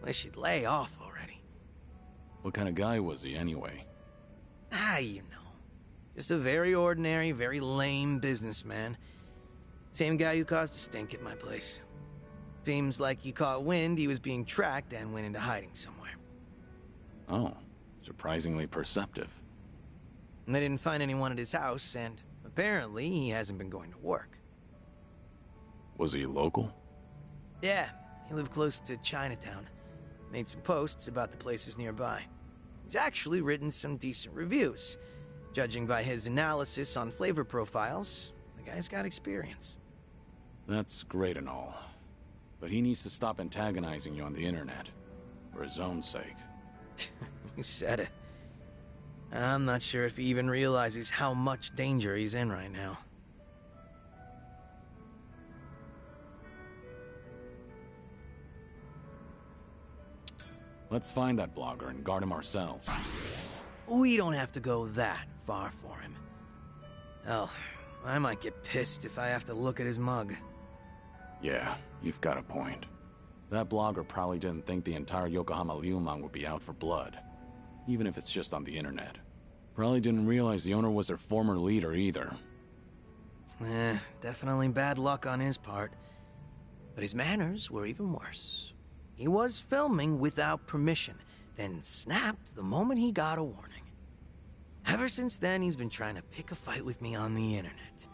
Wish he'd lay off already. What kind of guy was he, anyway? You know. Just a very ordinary, very lame businessman. Same guy who caused a stink at my place. Seems like he caught wind he was being tracked and went into hiding somewhere. Oh, surprisingly perceptive. And they didn't find anyone at his house, and apparently he hasn't been going to work. Was he local? Yeah, he lived close to Chinatown. Made some posts about the places nearby. He's actually written some decent reviews. Judging by his analysis on flavor profiles, the guy's got experience. That's great and all. But he needs to stop antagonizing you on the internet. For his own sake. You said it. I'm not sure if he even realizes how much danger he's in right now. Let's find that blogger and guard him ourselves. We don't have to go that far for him. Hell, I might get pissed if I have to look at his mug. Yeah, you've got a point. That blogger probably didn't think the entire Yokohama Liumang would be out for blood. Even if it's just on the internet. Probably didn't realize the owner was their former leader either. Definitely bad luck on his part. But his manners were even worse. He was filming without permission, then snapped the moment he got a warning. Ever since then, he's been trying to pick a fight with me on the internet.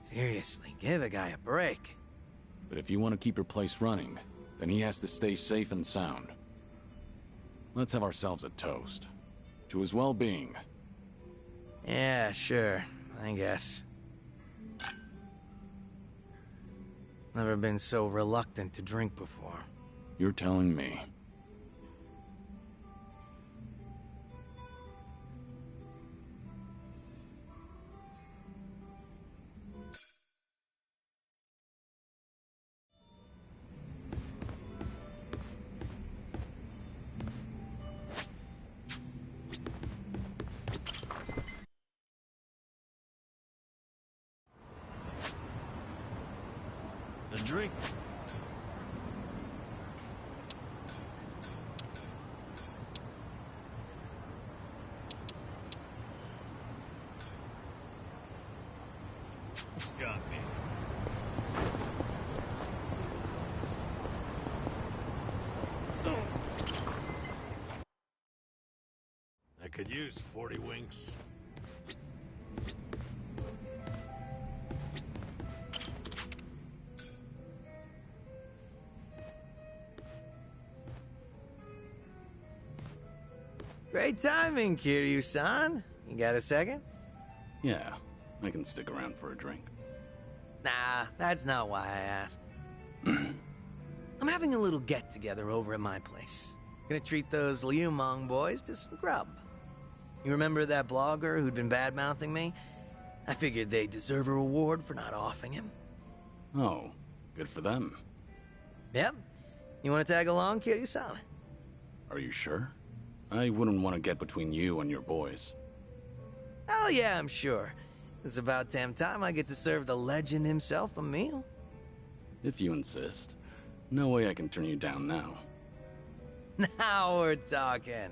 Seriously, give a guy a break. But if you want to keep your place running, then he has to stay safe and sound. Let's have ourselves a toast. To his well-being. Yeah, sure, I guess. Never been so reluctant to drink before. You're telling me. A drink. What's got me? I could use 40 winks. Great timing, Kiryu-san. You got a second? Yeah, I can stick around for a drink. Nah, that's not why I asked. I'm having a little get-together over at my place. Gonna treat those Liumang boys to some grub. You remember that blogger who'd been bad-mouthing me? I figured they deserve a reward for not offing him. Oh, good for them. Yep. You want to tag along, Kiryu-san? Are you sure? I wouldn't want to get between you and your boys. Oh yeah, I'm sure. It's about damn time I get to serve the legend himself a meal. If you insist. No way I can turn you down now. Now we're talking.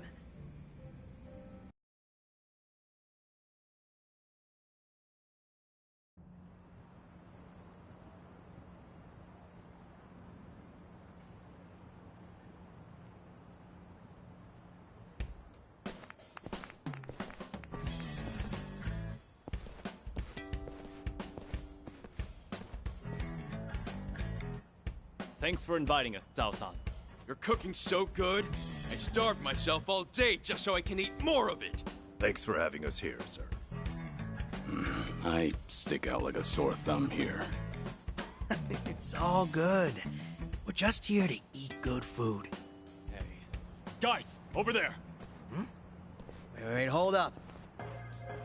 Thanks for inviting us, Zhao-san. Your cooking's so good, I starved myself all day just so I can eat more of it. Thanks for having us here, sir. I stick out like a sore thumb here. It's all good. We're just here to eat good food. Hey. Guys, over there! Wait, hold up.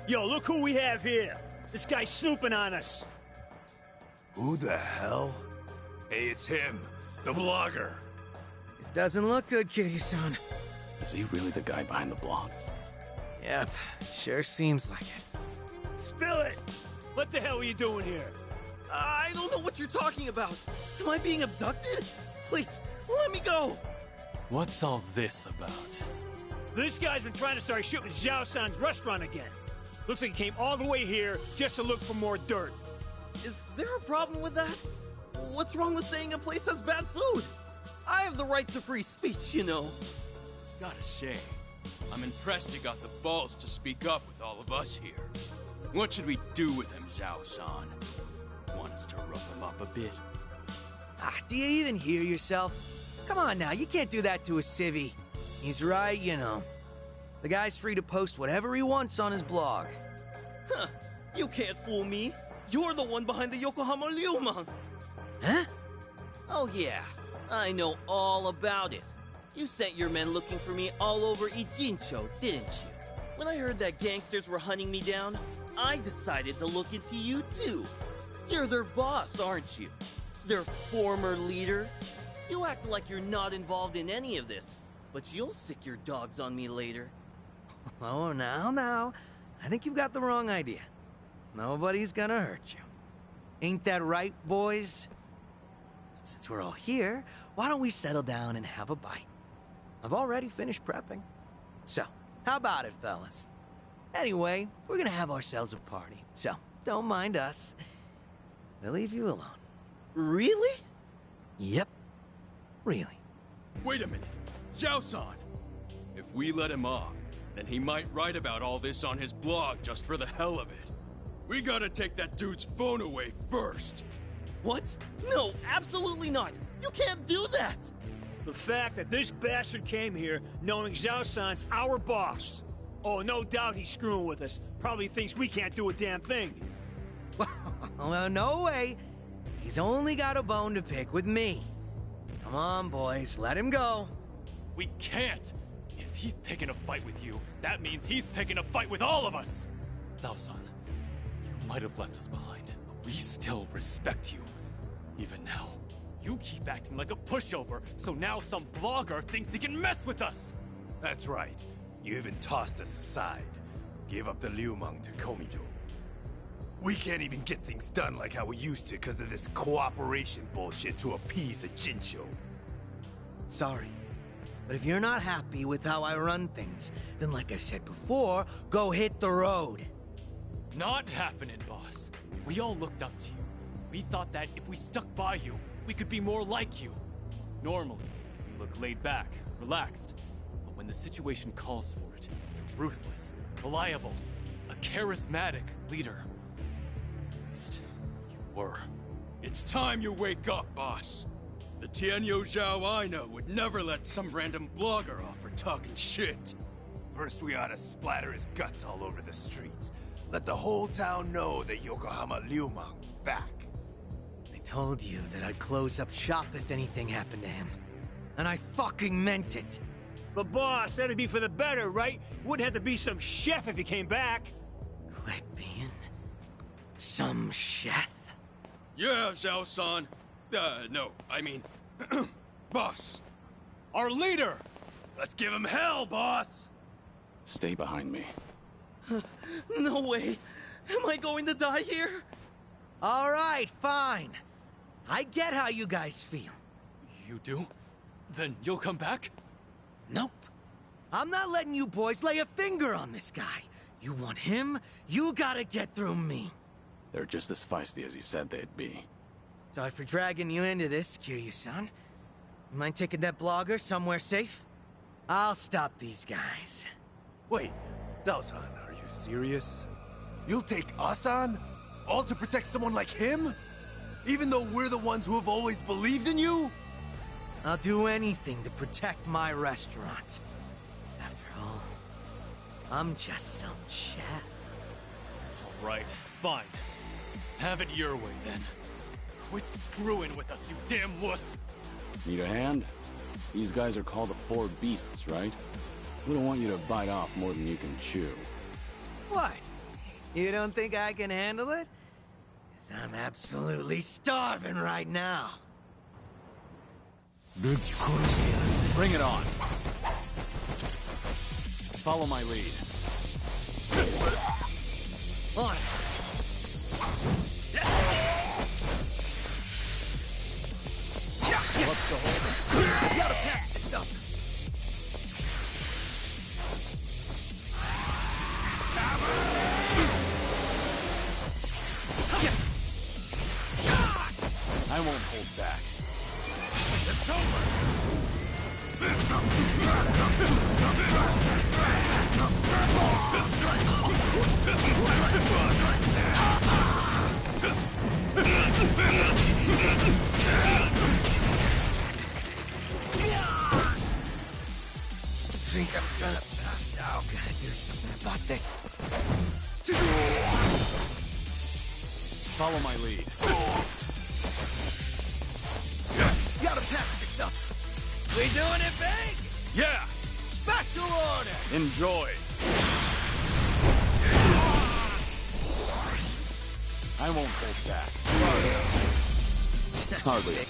Yo, look who we have here. This guy's snooping on us. Who the hell? Hey, it's him, the blogger. This doesn't look good, Kiryu-san. Is he really the guy behind the blog? Yep, sure seems like it. Spill it! What the hell are you doing here? I don't know what you're talking about. Am I being abducted? Please, let me go. What's all this about? This guy's been trying to start shit with Zhao-san's restaurant again. Looks like he came all the way here just to look for more dirt. Is there a problem with that? What's wrong with saying a place has bad food? I have the right to free speech, you know. Gotta say, I'm impressed you got the balls to speak up with all of us here. What should we do with him, Zhao-san? Want us to rough him up a bit? Do you even hear yourself? Come on now, you can't do that to a civvy. He's right, you know. The guy's free to post whatever he wants on his blog. Huh, you can't fool me. You're the one behind the Yokohama Ryumang. Huh? Oh yeah, I know all about it. You sent your men looking for me all over Ijincho, didn't you? When I heard that gangsters were hunting me down, I decided to look into you too. You're their boss, aren't you? Their former leader? You act like you're not involved in any of this, but you'll sick your dogs on me later. Oh, now. I think you've got the wrong idea. Nobody's gonna hurt you. Ain't that right, boys? Since we're all here, why don't we settle down and have a bite? I've already finished prepping. So, how about it, fellas? Anyway, we're gonna have ourselves a party, so don't mind us. We'll leave you alone. Really? Yep. Really. Wait a minute. Zhao-san! If we let him off, then he might write about all this on his blog just for the hell of it. We gotta take that dude's phone away first. What? No, absolutely not. You can't do that. The fact that this bastard came here knowing Zhao-san's our boss. Oh, no doubt he's screwing with us. Probably thinks we can't do a damn thing. Well, no way. He's only got a bone to pick with me. Come on, boys, let him go. We can't! If he's picking a fight with you, that means he's picking a fight with all of us! Zhao-san, you might have left us behind, but we still respect you. Even now, you keep acting like a pushover, so now some blogger thinks he can mess with us! That's right. You even tossed us aside. Gave up the Ryumang to Komijo. We can't even get things done like how we used to because of this cooperation bullshit to appease a Jincho. Sorry, but if you're not happy with how I run things, then like I said before, go hit the road. Not happening, boss. We all looked up to you. We thought that if we stuck by you, we could be more like you. Normally, you look laid back, relaxed. But when the situation calls for it, you're ruthless, reliable, a charismatic leader. At least, you were. It's time you wake up, boss. The Tianyo Zhao I know would never let some random blogger off for talking shit. First, we ought to splatter his guts all over the streets. Let the whole town know that Yokohama Ryumang's back. I told you that I'd close up shop if anything happened to him. And I fucking meant it. But boss, that'd be for the better, right? Wouldn't have to be some chef if he came back. Quit being Some chef? Yeah, Zhao-san. No, I mean, boss. Our leader! Let's give him hell, boss! Stay behind me. No way! Am I going to die here? All right, fine. I get how you guys feel. You do? Then you'll come back? Nope. I'm not letting you boys lay a finger on this guy. You want him, you gotta get through me. They're just as feisty as you said they'd be. Sorry for dragging you into this, Kiryu-san. You mind taking that blogger somewhere safe? I'll stop these guys. Wait, Zhao-san, are you serious? You'll take us on? All to protect someone like him? Even though we're the ones who have always believed in you? I'll do anything to protect my restaurant. After all, I'm just some chef. All right, fine. Have it your way, then. Quit screwing with us, you damn wuss! Need a hand? These guys are called the Four Beasts, right? We don't want you to bite off more than you can chew. What? You don't think I can handle it? 'Cause I'm absolutely starving right now. Bring it on. Follow my lead. On. Let's go. You gotta patch this up. I won't hold back. It's over! I think I'm gonna pass out. Gotta do something about this. Follow my lead. You gotta patch this up. We doing it big? Yeah! Special order! Enjoy. I won't hold back. Hardly.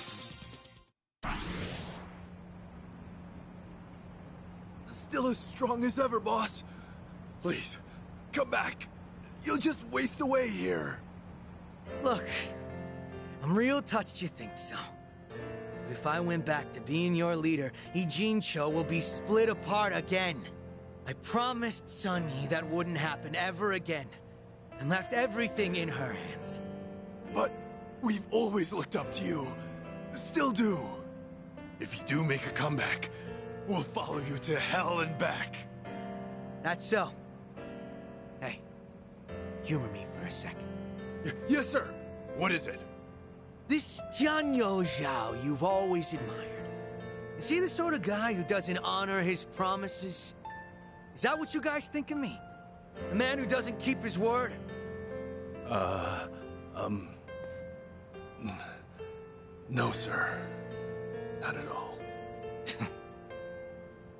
Still as strong as ever, boss. Please, come back. You'll just waste away here. Look, I'm real touched you think so. But if I went back to being your leader, Ijincho will be split apart again. I promised Sunny that wouldn't happen ever again, and left everything in her hands. But we've always looked up to you. Still do. If you do make a comeback, we'll follow you to hell and back. That's so. Hey, humor me for a second. Yes, sir. What is it? This Tianyo Zhao you've always admired. Is he the sort of guy who doesn't honor his promises? Is that what you guys think of me? A man who doesn't keep his word? No, sir. Not at all.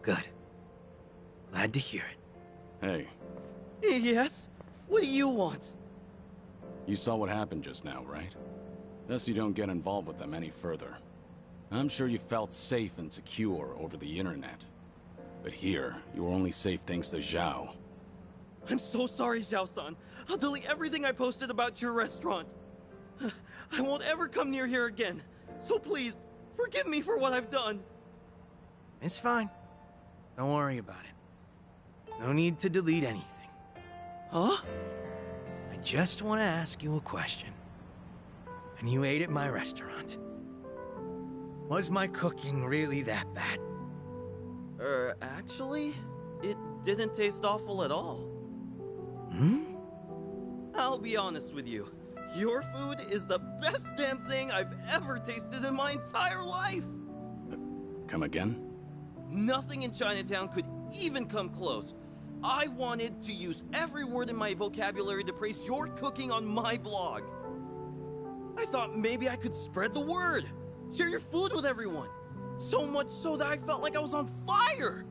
Good. Glad to hear it. Hey, Yes? What do you want? you saw what happened just now, right? Thus you don't get involved with them any further. I'm sure you felt safe and secure over the internet. But here, you are only safe thanks to Zhao. I'm so sorry, Zhao-san. I'll delete everything I posted about your restaurant. I won't ever come near here again. So please, forgive me for what I've done. It's fine. Don't worry about it. No need to delete anything. Huh? I just want to ask you a question. When you ate at my restaurant, was my cooking really that bad? Actually, it didn't taste awful at all. Hmm? I'll be honest with you. Your food is the best damn thing I've ever tasted in my entire life. Come again? Nothing in Chinatown could even come close. I wanted to use every word in my vocabulary to praise your cooking on my blog. I thought maybe I could spread the word, share your food with everyone. So much so that I felt like I was on fire.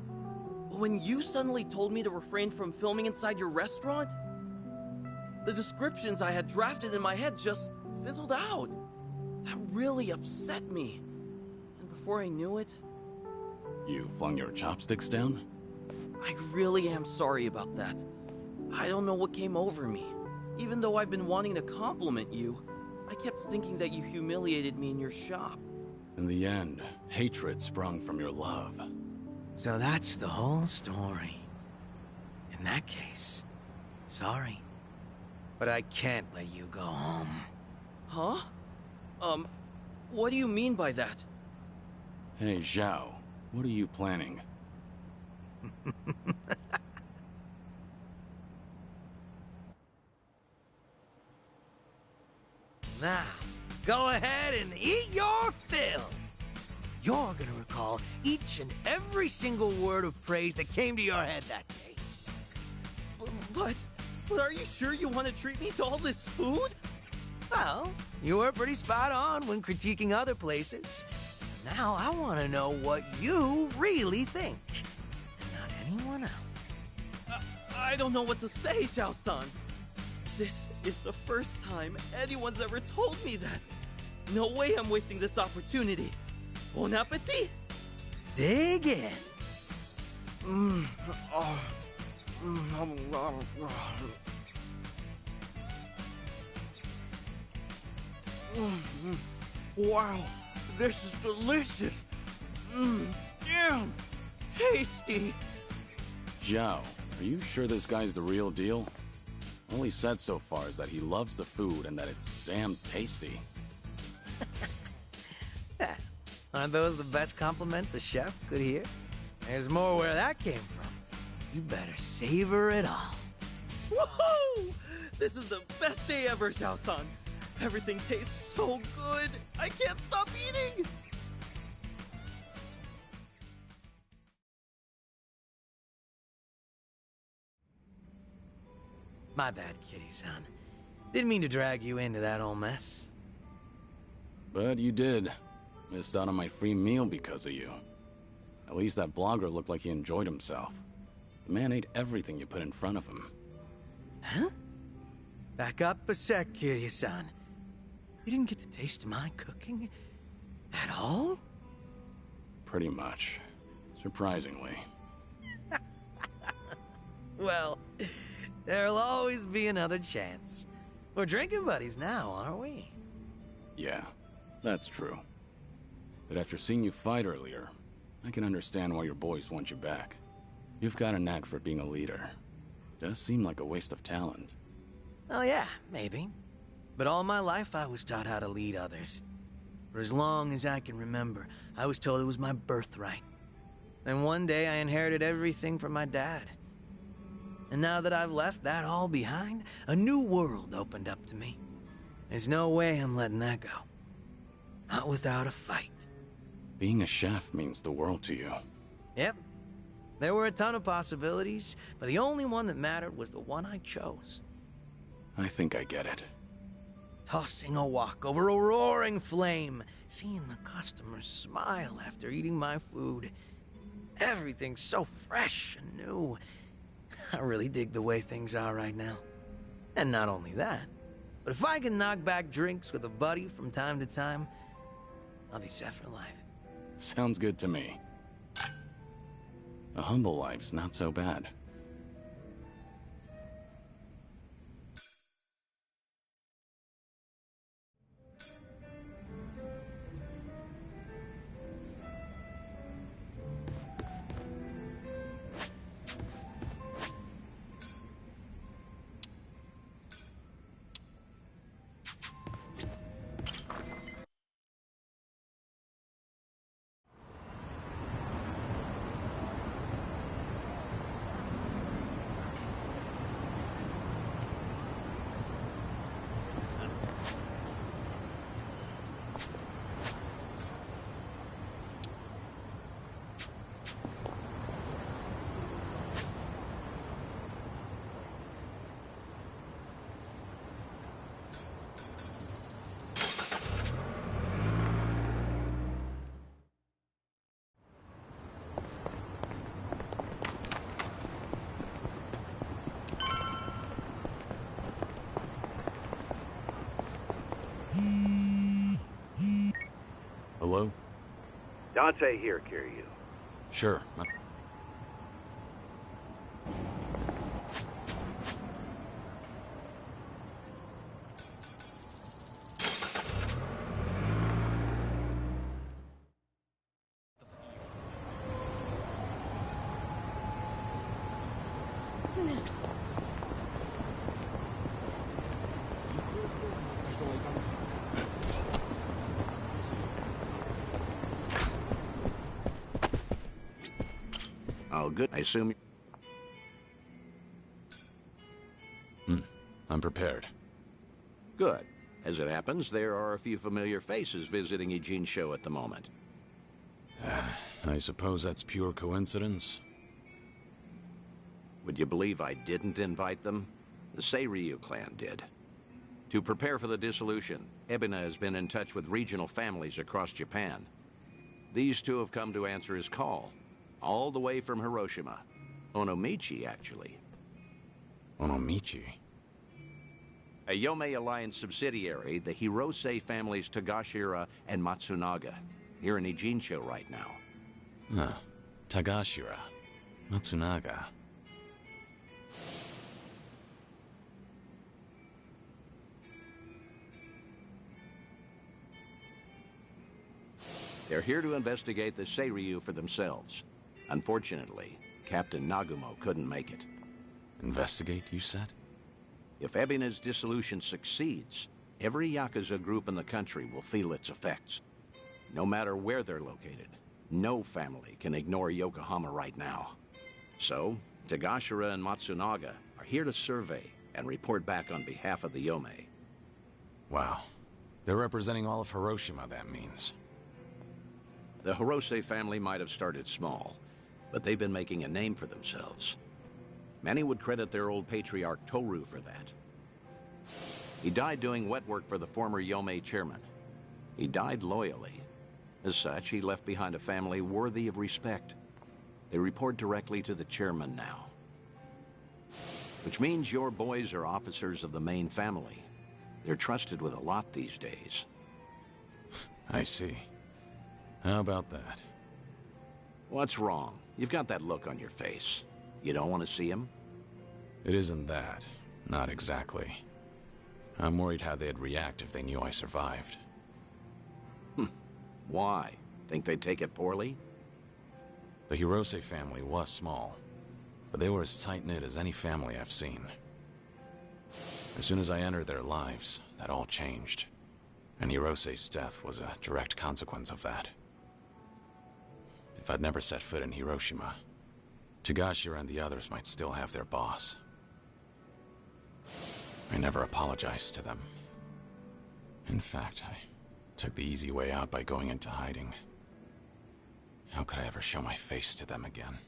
But when you suddenly told me to refrain from filming inside your restaurant, The descriptions I had drafted in my head just fizzled out. That really upset me. And before I knew it... You flung your chopsticks down? I really am sorry about that. I don't know what came over me. Even though I've been wanting to compliment you, I kept thinking that you humiliated me in your shop. In the end, hatred sprung from your love. So that's the whole story. In that case, sorry. But I can't let you go home. Huh? What do you mean by that? Hey, Zhao, what are you planning? Now, go ahead and eat your fill. You're gonna recall each and every single word of praise that came to your head that day. But are you sure you want to treat me to all this food? Well, you were pretty spot on when critiquing other places. Now I want to know what you really think, and not anyone else. I don't know what to say, Zhao-san. This is the first time anyone's ever told me that. No way I'm wasting this opportunity. Bon appetit! Dig in. Wow, this is delicious. Damn, tasty. Zhao, are you sure this guy's the real deal? All he said so far is that he loves the food and that it's damn tasty. Aren't those the best compliments a chef could hear? There's more where that came from. You better savor it all. Woohoo! This is the best day ever, Zhao-san. Everything tastes so good. I can't stop eating. My bad, Kitty-san. Didn't mean to drag you into that whole mess. But you did. Missed out on my free meal because of you. At least that blogger looked like he enjoyed himself. The man ate everything you put in front of him. Huh? Back up a sec, Kiryu-san. You didn't get to taste my cooking? At all? Pretty much. Surprisingly. Well, there'll always be another chance. We're drinking buddies now, aren't we? Yeah, that's true. But after seeing you fight earlier, I can understand why your boys want you back. You've got a knack for being a leader. Does seem like a waste of talent. Oh yeah, maybe. But all my life I was taught how to lead others. For as long as I can remember, I was told it was my birthright. Then one day I inherited everything from my dad. And now that I've left that all behind, a new world opened up to me. There's no way I'm letting that go. Not without a fight. Being a chef means the world to you. Yep. There were a ton of possibilities, but the only one that mattered was the one I chose. I think I get it. Tossing a wok over a roaring flame, seeing the customers smile after eating my food. Everything's so fresh and new. I really dig the way things are right now. And not only that, but if I can knock back drinks with a buddy from time to time, I'll be set for life. Sounds good to me. A humble life's not so bad. Dante here, Kiryu. Sure. Oh, good. I assume... I'm prepared. Good. As it happens, there are a few familiar faces visiting Ijincho at the moment. I suppose that's pure coincidence. Would you believe I didn't invite them? The Seiryu clan did. To prepare for the dissolution, Ebina has been in touch with regional families across Japan. These two have come to answer his call, all the way from Hiroshima. Onomichi, actually. Onomichi? A Yomei Alliance subsidiary, the Hirose families Tagashira and Matsunaga, here in Ijincho right now. Huh. Tagashira. Matsunaga. They're here to investigate the Seiryu for themselves. Unfortunately, Captain Nagumo couldn't make it. Investigate, you said? If Ebina's dissolution succeeds, every Yakuza group in the country will feel its effects. No matter where they're located, no family can ignore Yokohama right now. So, Tagashira and Matsunaga are here to survey and report back on behalf of the Yomei. Wow. They're representing all of Hiroshima, that means. The Hirose family might have started small, but they've been making a name for themselves. Many would credit their old patriarch Toru for that. He died doing wet work for the former Yomei chairman. He died loyally. As such, he left behind a family worthy of respect. They report directly to the chairman now. Which means your boys are officers of the main family. They're trusted with a lot these days. I see. How about that? What's wrong? You've got that look on your face. You don't want to see him? It isn't that. Not exactly. I'm worried how they'd react if they knew I survived. Why? Think they'd take it poorly? The Hirose family was small, but they were as tight-knit as any family I've seen. As soon as I entered their lives, that all changed. And Hirose's death was a direct consequence of that. If I'd never set foot in Hiroshima, Tagashira and the others might still have their boss. I never apologized to them. In fact, I took the easy way out by going into hiding. How could I ever show my face to them again?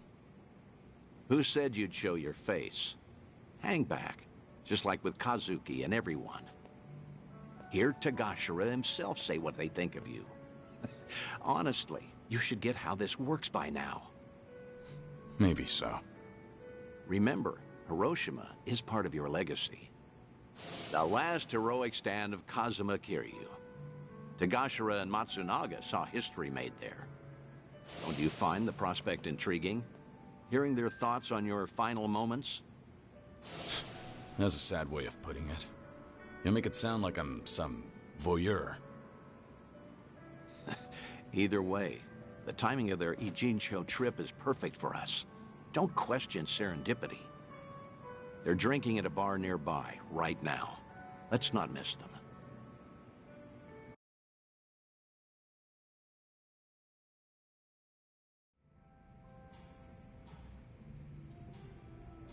Who said you'd show your face? Hang back, just like with Kazuki and everyone. Hear Tagashira himself say what they think of you. Honestly, you should get how this works by now. Maybe so. Remember, Hiroshima is part of your legacy. The last heroic stand of Kazuma Kiryu. Tagashira and Matsunaga saw history made there. Don't you find the prospect intriguing? Hearing their thoughts on your final moments? That's a sad way of putting it. You make it sound like I'm some voyeur. Either way, the timing of their Ijincho trip is perfect for us. Don't question serendipity. They're drinking at a bar nearby, right now. Let's not miss them.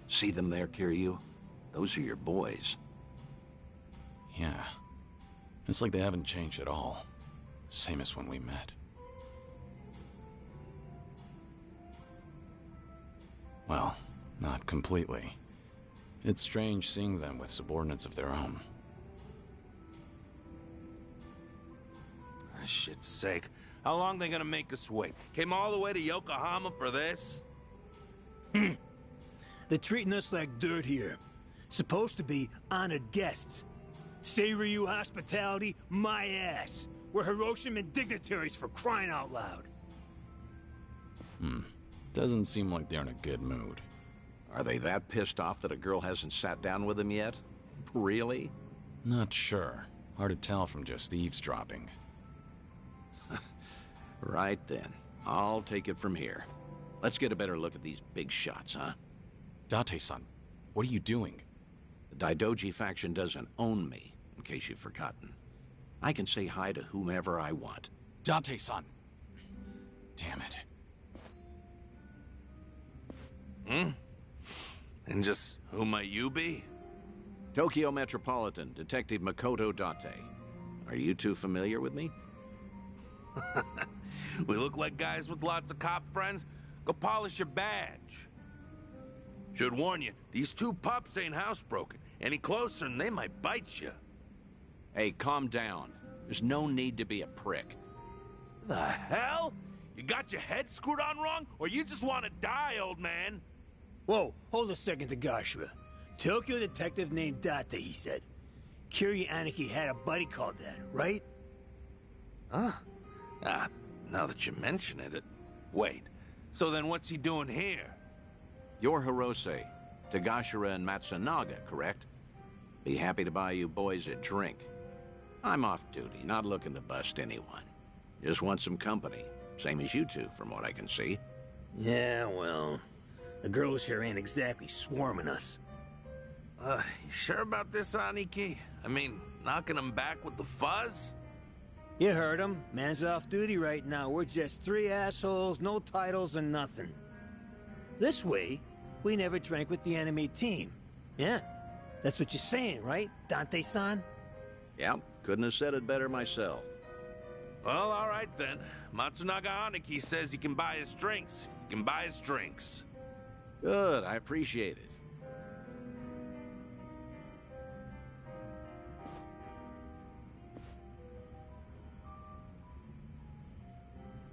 See them there, Kiryu? Those are your boys. Yeah. It's like they haven't changed at all. Same as when we met. Well, not completely. It's strange seeing them with subordinates of their own. For shit's sake. How long they gonna make us wait? Came all the way to Yokohama for this? They're treating us like dirt here. Supposed to be honored guests. Seiryu hospitality, my ass. We're Hiroshiman dignitaries for crying out loud. Doesn't seem like they're in a good mood. Are they that pissed off that a girl hasn't sat down with them yet? Really? Not sure. Hard to tell from just eavesdropping. Right then. I'll take it from here. Let's get a better look at these big shots, huh? Date-san, what are you doing? The Daidoji faction doesn't own me, in case you've forgotten. I can say hi to whomever I want. Date-san! Damn it. And just who might you be? Tokyo Metropolitan Detective Makoto Date. Are you two familiar with me? We look like guys with lots of cop friends. Go polish your badge. Should warn you, these two pups ain't housebroken. Any closer and they might bite you. Hey, calm down. There's no need to be a prick. The hell? You got your head screwed on wrong, or you just want to die, old man? Whoa, hold a second, Tagashira. Tokyo detective named Date, he said. Kiryu Aniki had a buddy called that, right? Huh? Now that you mention it... Wait, so then what's he doing here? You're Hirose, Tagashira and Matsunaga, correct? Be happy to buy you boys a drink. I'm off duty, not looking to bust anyone. Just want some company. Same as you two, from what I can see. Yeah, well... the girls here ain't exactly swarming us. You sure about this, Aniki? I mean, knocking them back with the fuzz? You heard him. Man's off duty right now. We're just three assholes, no titles and nothing. This way, we never drank with the enemy team. Yeah, that's what you're saying, right, Dante-san? Yep, couldn't have said it better myself. Well, all right then. Matsunaga Aniki says you can buy his drinks. You can buy his drinks. Good, I appreciate it.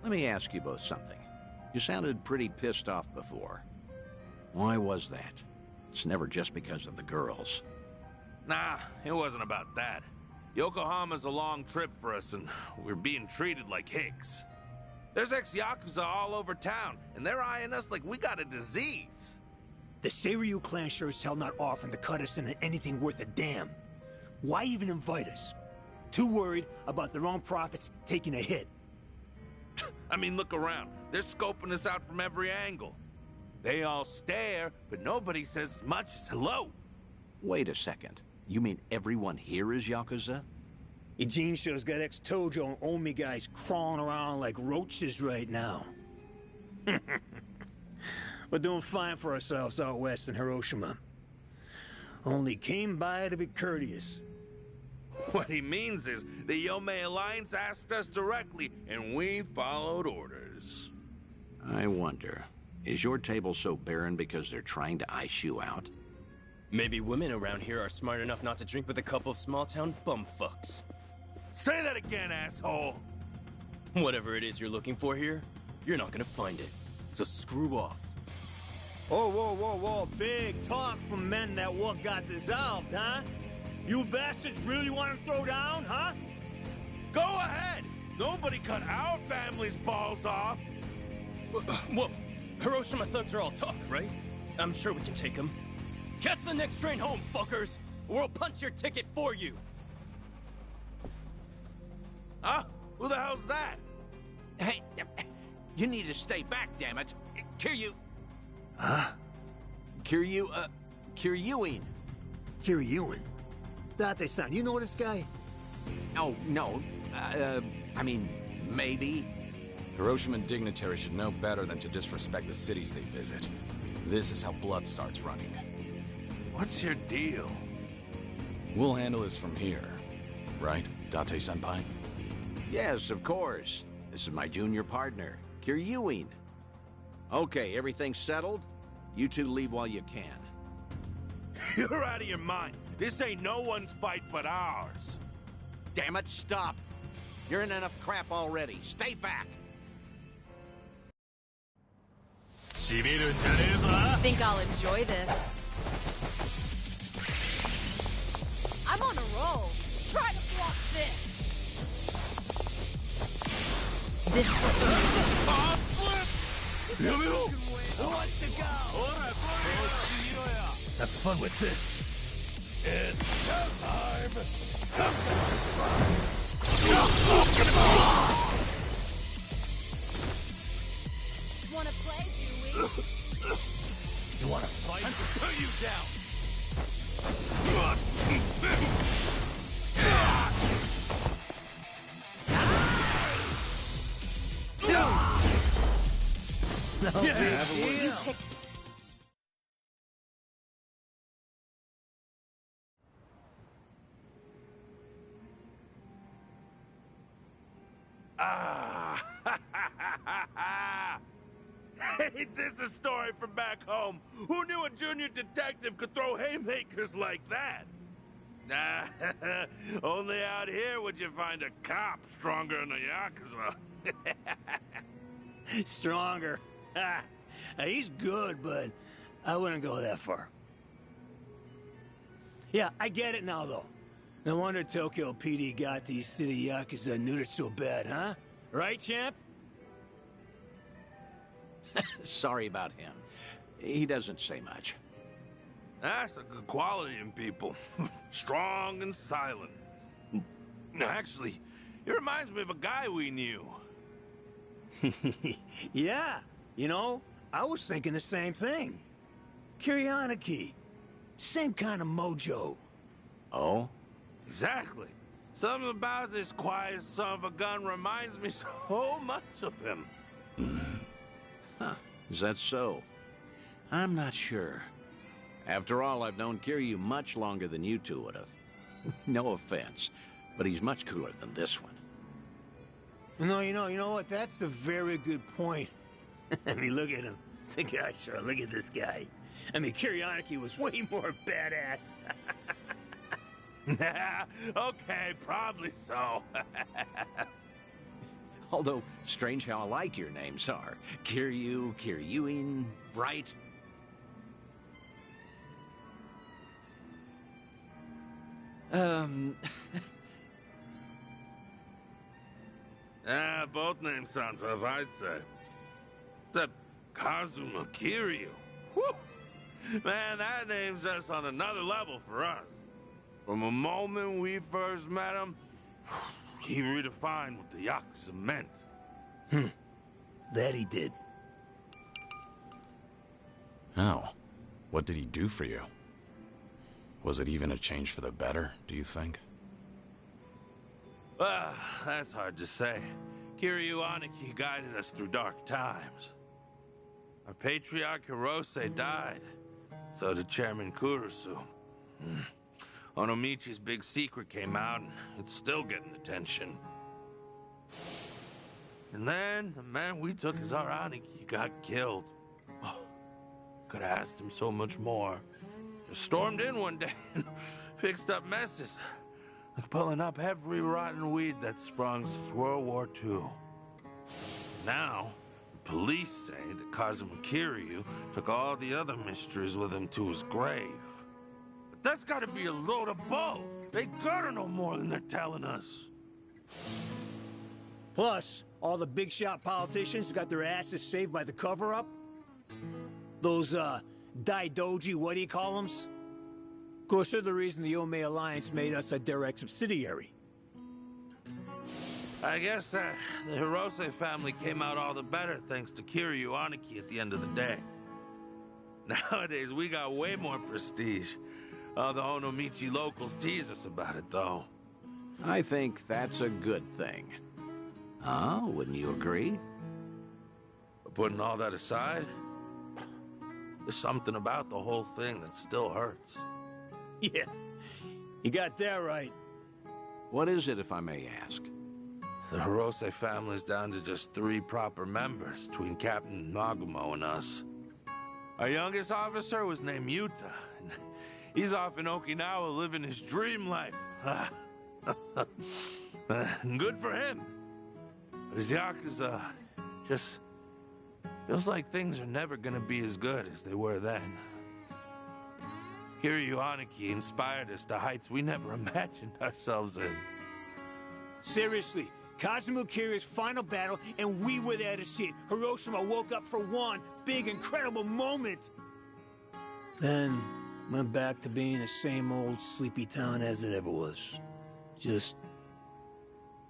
Let me ask you both something. You sounded pretty pissed off before. Why was that? It's never just because of the girls. Nah, it wasn't about that. Yokohama's a long trip for us, and we're being treated like hicks. There's ex-Yakuza all over town, and they're eyeing us like we got a disease. The Seiryu clan sure as hell not offering to cut us into anything worth a damn. Why even invite us? Too worried about their own profits taking a hit. I mean, look around. They're scoping us out from every angle. They all stare, but nobody says as much as hello. Wait a second. You mean everyone here is Yakuza? Ijincho's got ex-Tojo and Omi guys crawling around like roaches right now. We're doing fine for ourselves out west in Hiroshima. Only came by to be courteous. What he means is the Yomei Alliance asked us directly, and we followed orders. I wonder, is your table so barren because they're trying to ice you out? Maybe women around here are smart enough not to drink with a couple of small-town bumfucks. Say that again, asshole! Whatever it is you're looking for here, you're not gonna find it. So screw off. Oh, whoa, whoa, whoa. Big talk from men that what got dissolved, huh? You bastards really want to throw down, huh? Go ahead! Nobody cut our family's balls off! Well, Hiroshima thugs are all talk, right? I'm sure we can take them. Catch the next train home, fuckers! Or we'll punch your ticket for you! Huh? Who the hell's that? Hey, you need to stay back, damn it. Kiryu... Huh? Kiryuin. Kiryuin? Date-san, you know this guy? Oh, no. I mean, maybe. Hiroshiman dignitaries should know better than to disrespect the cities they visit. This is how blood starts running. What's your deal? We'll handle this from here. Right, Date-senpai? Yes, of course. This is my junior partner, Kiryuin. Okay, everything's settled? You two leave while you can. You're out of your mind. This ain't no one's fight but ours. Damn it, stop. You're in enough crap already. Stay back. Think I'll enjoy this. I'm on a roll. Try to block this. This Have fun with this. It's showtime! Wanna play, do we? You wanna fight? Time to put you down! No big deal. Ah! Hey, this is a story from back home. Who knew a junior detective could throw haymakers like that? Nah, only out here would you find a cop stronger than a Yakuza. Stronger. He's good, but I wouldn't go that far. Yeah, I get it now, though. No wonder Tokyo PD got these city Yakuza neutered so bad, huh? Right, champ? Sorry about him. He doesn't say much. That's a good quality in people. Strong and silent. Actually, he reminds me of a guy we knew. Yeah, you know, I was thinking the same thing. Kiryanaki. Same kind of mojo. Oh? Exactly. Something about this quiet son of a gun reminds me so much of him. Huh. Is that so? I'm not sure. After all, I've known Kiryu much longer than you two would have. No offense, but he's much cooler than this one. No, you know what? That's a very good point. I mean, look at him. The guy, sure, look at this guy. I mean, Kiryanaki was way more badass. Okay, probably so. Although, strange how alike your names are. Kiryu, Kiryuin, right? Both names sound tough, I'd say. Except Kazuma Kiryu. Whew. Man, that name's just on another level for us. From the moment we first met him, he redefined what the Yakuza meant. That he did. How? What did he do for you? Was it even a change for the better, do you think? Well, that's hard to say. Kiryu Aniki guided us through dark times. Our patriarch Hirose died. So did Chairman Kurusu. Onomichi's big secret came out, and it's still getting attention. And then, the man we took as our Aniki got killed. Could have asked him so much more. Just stormed in one day and fixed up messes. Like pulling up every rotten weed that sprung since World War II. Now, the police say that Kazuma Kiryu took all the other mysteries with him to his grave. But that's gotta be a load of bull. They gotta know more than they're telling us. Plus, all the big shot politicians got their asses saved by the cover-up. Those, Daidoji, what do you call them? Of course, they're the reason the Ome Alliance made us a direct subsidiary. I guess the Hirose family came out all the better thanks to Kiryu Aniki at the end of the day. Nowadays, we got way more prestige. All the Onomichi locals tease us about it, though. I think that's a good thing. Huh? Wouldn't you agree? But putting all that aside, there's something about the whole thing that still hurts. Yeah, you got that right. What is it, if I may ask? The Hirose family's down to just 3 proper members between Captain Nagumo and us. Our youngest officer was named Yuta, and he's off in Okinawa living his dream life. Good for him. His Yakuza just feels like things are never gonna be as good as they were then. Kiryu Aniki inspired us to heights we never imagined ourselves in. Seriously, Kazuma Kiryu's final battle, and we were there to see it. Hiroshima woke up for one big, incredible moment. Then, went back to being the same old sleepy town as it ever was. Just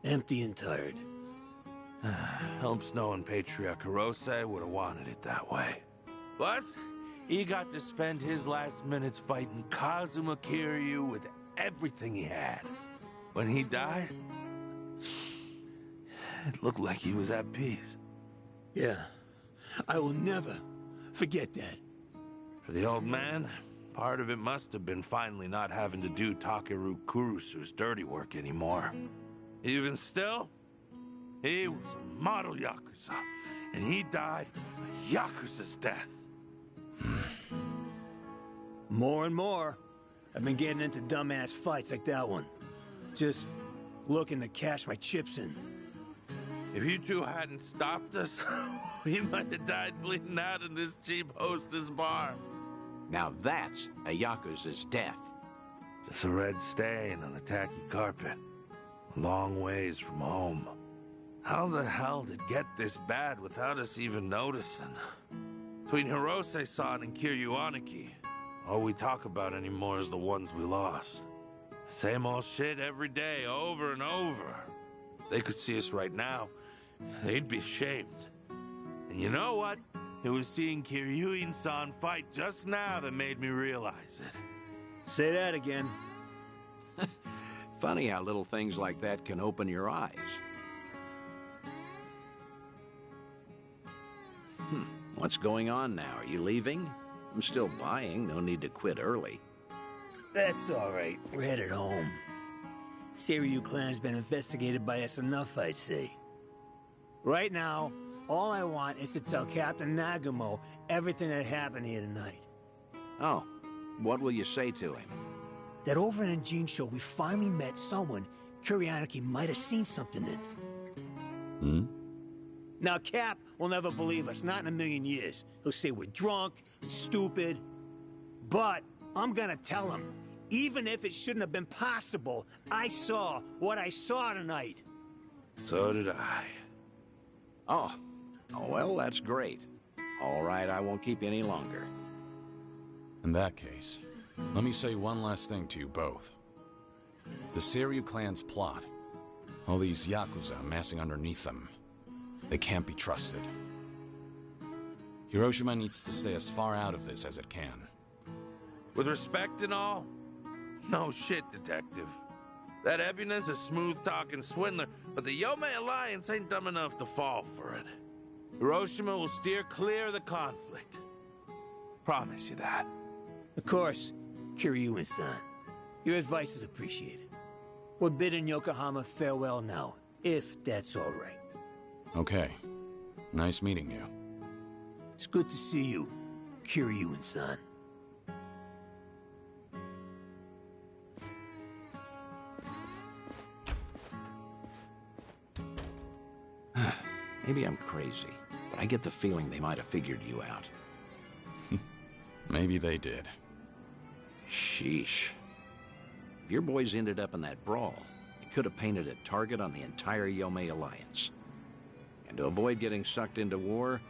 empty and tired. Helps knowing Patriarch Hirose would have wanted it that way. Plus, he got to spend his last minutes fighting Kazuma Kiryu with everything he had. When he died, it looked like he was at peace. Yeah, I will never forget that. For the old man, part of it must have been finally not having to do Takeru Kurusu's dirty work anymore. Even still, he was a model Yakuza, and he died a Yakuza's death. More and more, I've been getting into dumbass fights like that one. Just looking to cash my chips in. If you two hadn't stopped us, we might have died bleeding out in this cheap hostess bar. Now that's a Yakuza's death. Just a red stain on a tacky carpet. A long ways from home. How the hell did it get this bad without us even noticing? Between Hirose-san and Kiryu Aniki, all we talk about anymore is the ones we lost. Same old shit every day, over and over. They could see us right now, they'd be ashamed. And you know what? It was seeing Kiryuin-san fight just now that made me realize it. Say that again. Funny how little things like that can open your eyes. What's going on now? Are you leaving? I'm still buying. No need to quit early. That's all right. We're headed home. Seiryu clan's been investigated by us enough, I'd say. Right now, all I want is to tell Captain Nagumo everything that happened here tonight. Oh, what will you say to him? That over in Jinsho, we finally met someone Kuryaniki might have seen something in. Now, Cap will never believe us, not in a million years. He'll say we're drunk, stupid. But I'm gonna tell him, even if it shouldn't have been possible, I saw what I saw tonight. So did I. Oh, well, that's great. All right, I won't keep you any longer. In that case, let me say one last thing to you both. The Seiryu clan's plot, all these Yakuza amassing underneath them, they can't be trusted. Hiroshima needs to stay as far out of this as it can. With respect and all, no shit, Detective. That Ebina's a smooth-talking swindler, but the Yomei Alliance ain't dumb enough to fall for it. Hiroshima will steer clear of the conflict. Promise you that. Of course, Kiryu-san. Your advice is appreciated. We're bidding Yokohama farewell now, if that's all right. Okay. Nice meeting you. It's good to see you, Kiryu-san. Maybe I'm crazy, but I get the feeling they might have figured you out. Maybe they did. Sheesh. If your boys ended up in that brawl, it could have painted a target on the entire Yomei Alliance. And to avoid getting sucked into war,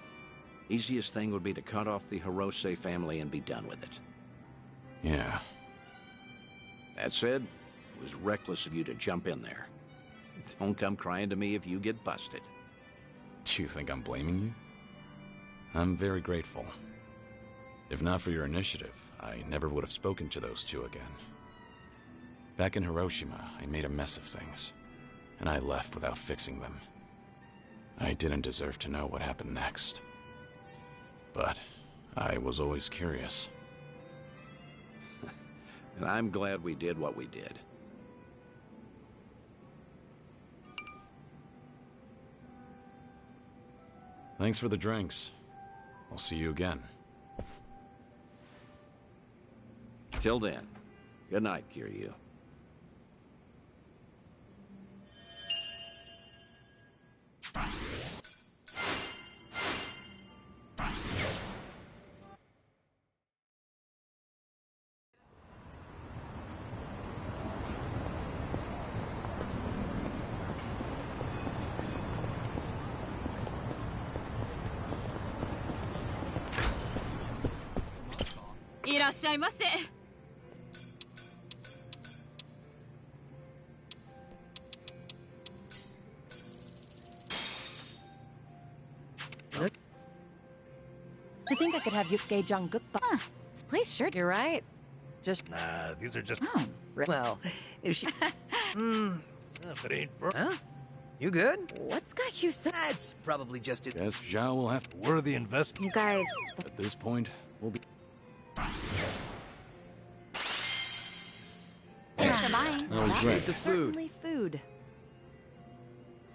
easiest thing would be to cut off the Hirose family and be done with it. Yeah. That said, it was reckless of you to jump in there. Don't come crying to me if you get busted. Do you think I'm blaming you? I'm very grateful. If not for your initiative, I never would have spoken to those two again. Back in Hiroshima, I made a mess of things, and I left without fixing them. I didn't deserve to know what happened next. But I was always curious. And I'm glad we did what we did. Thanks for the drinks. I'll see you again. Till then, good night, Kiryu. らっしゃいませ。To think I could have Yusuke Jungkook. This place sure. You're right. Just. Nah, these are just. Oh. Well, if she... If it ain't broke. Huh? You good? What's got you so... That's probably just it. Guess Zhao will have to... Worthy investment. You guys... At this point, we'll be... Thanks for buying. That was great. The food. Certainly food.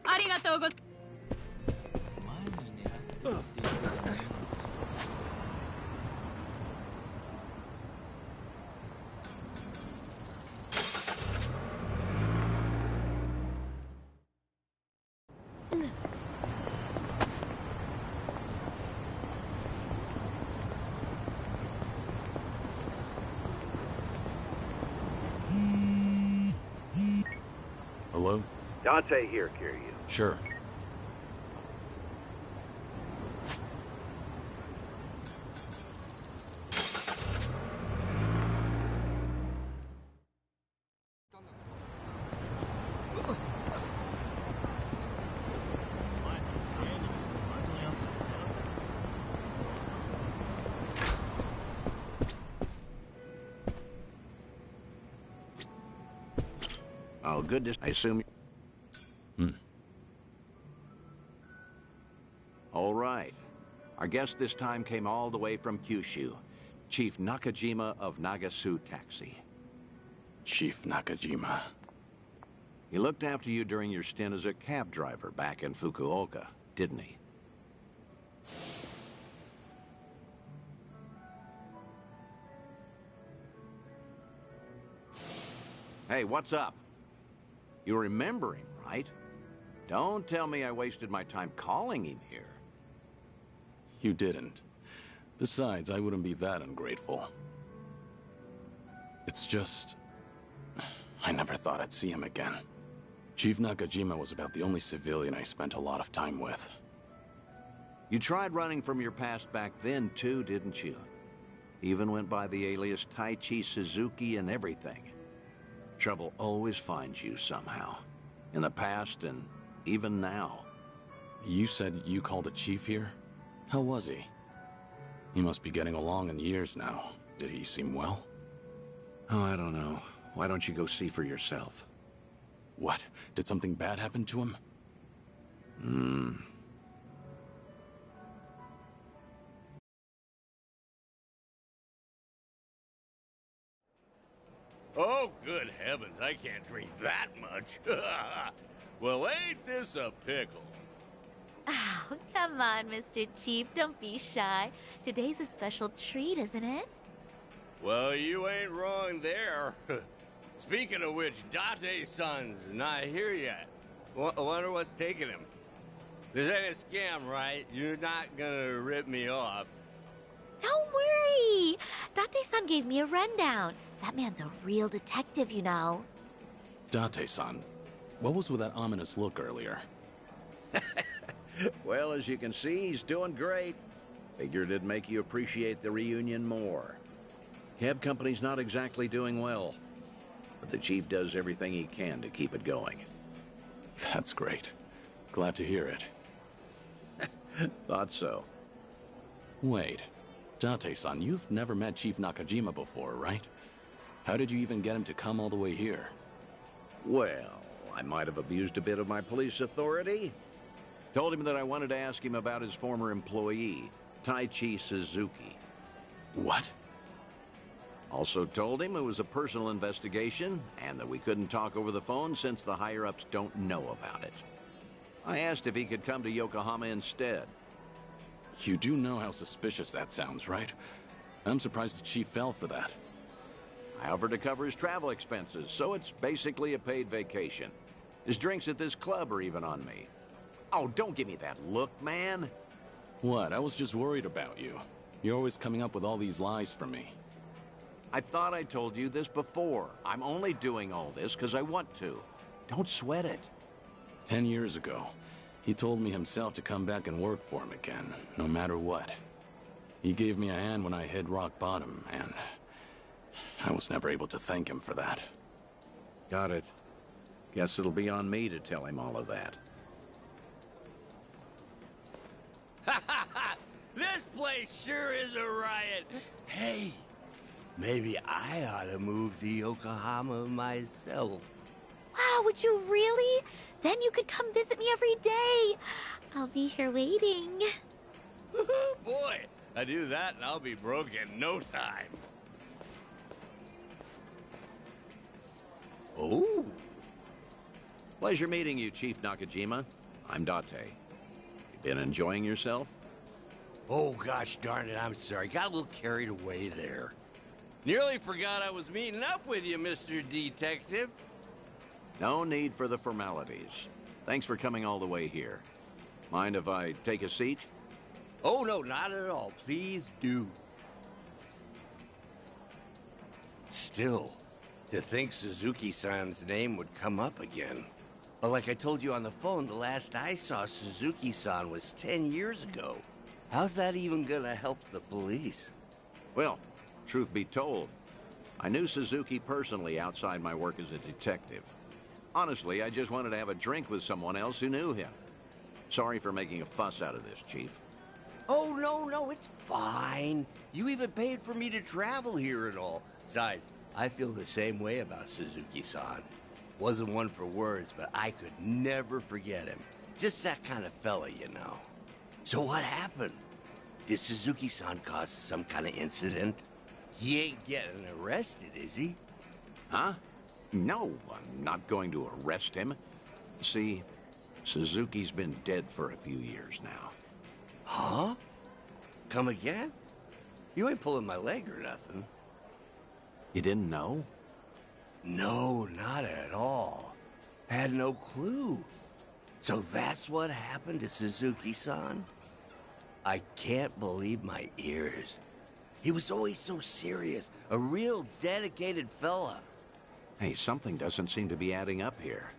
ありがとうございます。Hello? Dante here, Kiryu. Sure. Oh, goodness. I assume... All right. Our guest this time came all the way from Kyushu. Chief Nakajima of Nagasu Taxi. Chief Nakajima. He looked after you during your stint as a cab driver back in Fukuoka, didn't he? Hey, what's up? You remember him, right? Don't tell me I wasted my time calling him here. You didn't. Besides, I wouldn't be that ungrateful. It's just... I never thought I'd see him again. Chief Nakajima was about the only civilian I spent a lot of time with. You tried running from your past back then, too, didn't you? Even went by the alias Taichi Suzuki and everything. Trouble always finds you somehow. In the past and even now. You said you called a chief here? How was he? He must be getting along in years now. Did he seem well? Oh, I don't know. Why don't you go see for yourself? What? Did something bad happen to him? Oh, good heavens, I can't drink that much. Well, ain't this a pickle? Oh, come on, Mr. Chief. Don't be shy. Today's a special treat, isn't it? Well, you ain't wrong there. Speaking of which, Date-san's not here yet. Wonder what's taking him. This ain't a scam, right? You're not gonna rip me off. Don't worry. Date-san gave me a rundown. That man's a real detective, you know. Date-san, what was with that ominous look earlier? Well, as you can see, he's doing great. Figured it'd make you appreciate the reunion more. Cab company's not exactly doing well, but the chief does everything he can to keep it going. That's great. Glad to hear it. Thought so. Wait, Date-san, you've never met Chief Nakajima before, right? How did you even get him to come all the way here? Well, I might have abused a bit of my police authority. Told him that I wanted to ask him about his former employee, Taichi Suzuki. What? Also told him it was a personal investigation and that we couldn't talk over the phone since the higher-ups don't know about it. I asked if he could come to Yokohama instead. You do know how suspicious that sounds, right? I'm surprised the chief fell for that. I offered to cover his travel expenses, so it's basically a paid vacation. His drinks at this club are even on me. Oh, don't give me that look, man. What? I was just worried about you. You're always coming up with all these lies for me. I thought I told you this before. I'm only doing all this because I want to. Don't sweat it. 10 years ago, he told me himself to come back and work for him again, no matter what. He gave me a hand when I hit rock bottom, and I was never able to thank him for that. Got it. Guess it'll be on me to tell him all of that. This place sure is a riot. Hey, maybe I ought to move to Yokohama myself. Wow, would you really? Then you could come visit me every day. I'll be here waiting. Boy, I do that and I'll be broke in no time. Oh. Pleasure meeting you, Chief Nakajima. I'm Date. You been enjoying yourself? Oh, gosh darn it, I'm sorry. Got a little carried away there. Nearly forgot I was meeting up with you, Mr. Detective. No need for the formalities. Thanks for coming all the way here. Mind if I take a seat? Oh, no, not at all. Please do. Still, to think Suzuki-san's name would come up again. But like I told you on the phone, the last I saw Suzuki-san was 10 years ago. How's that even gonna help the police? Well, truth be told, I knew Suzuki personally outside my work as a detective. Honestly, I just wanted to have a drink with someone else who knew him. Sorry for making a fuss out of this, Chief. Oh, no, it's fine. You even paid for me to travel here and all. Besides, I feel the same way about Suzuki-san. Wasn't one for words, but I could never forget him. Just that kind of fella, you know. So what happened? Did Suzuki-san cause some kind of incident? He ain't getting arrested, is he? Huh? No, I'm not going to arrest him. See, Suzuki's been dead for a few years now. Huh? Come again? You ain't pulling my leg or nothing. You didn't know? No, not at all. Had no clue. So that's what happened to Suzuki-san? I can't believe my ears. He was always so serious, a real dedicated fella. Hey, something doesn't seem to be adding up here.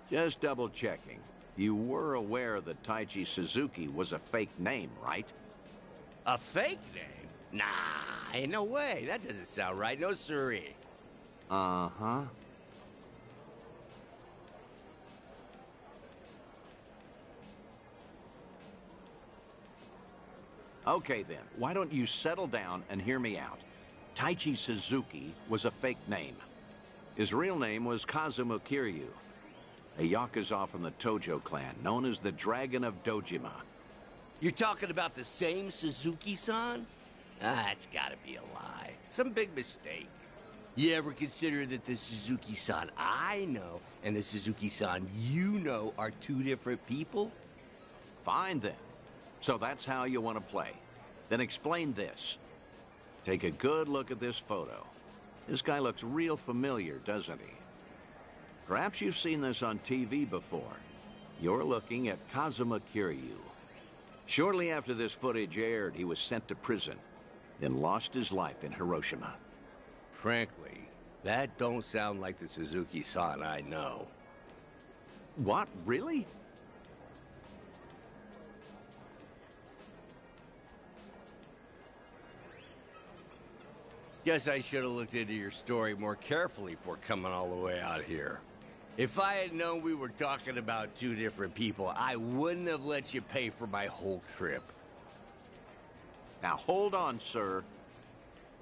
Just double-checking. You were aware that Taichi Suzuki was a fake name, right? A fake name? Nah, ain't no way. That doesn't sound right. No siree. Uh-huh. Okay, then. Why don't you settle down and hear me out? Taichi Suzuki was a fake name. His real name was Kazuma Kiryu, a Yakuza from the Tojo clan, known as the Dragon of Dojima. You're talking about the same Suzuki-san? That's gotta be a lie. Some big mistake. You ever consider that the Suzuki-san I know and the Suzuki-san you know are two different people? Fine, then. So that's how you want to play. Then explain this. Take a good look at this photo. This guy looks real familiar, doesn't he? Perhaps you've seen this on TV before. You're looking at Kazuma Kiryu. Shortly after this footage aired, he was sent to prison, then lost his life in Hiroshima. Frankly, that don't sound like the Suzuki-san I know. What? Really? Guess I should have looked into your story more carefully before coming all the way out here. If I had known we were talking about two different people, I wouldn't have let you pay for my whole trip. Now hold on, sir.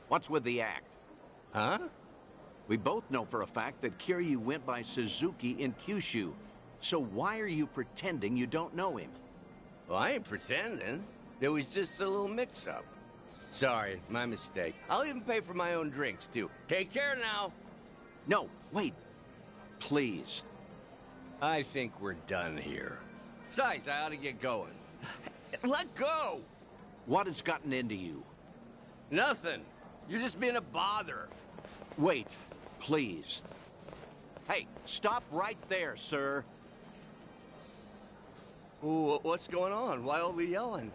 What's with the act? Huh? We both know for a fact that Kiryu went by Suzuki in Kyushu. So why are you pretending you don't know him? Well, I ain't pretending. There was just a little mix-up. Sorry, my mistake. I'll even pay for my own drinks, too. Take care now. No, wait. Please. I think we're done here. Besides, I ought to get going. Let go! What has gotten into you? Nothing. You're just being a bother. Wait, please. Hey, stop right there, sir. Ooh, what's going on? Why all the yelling?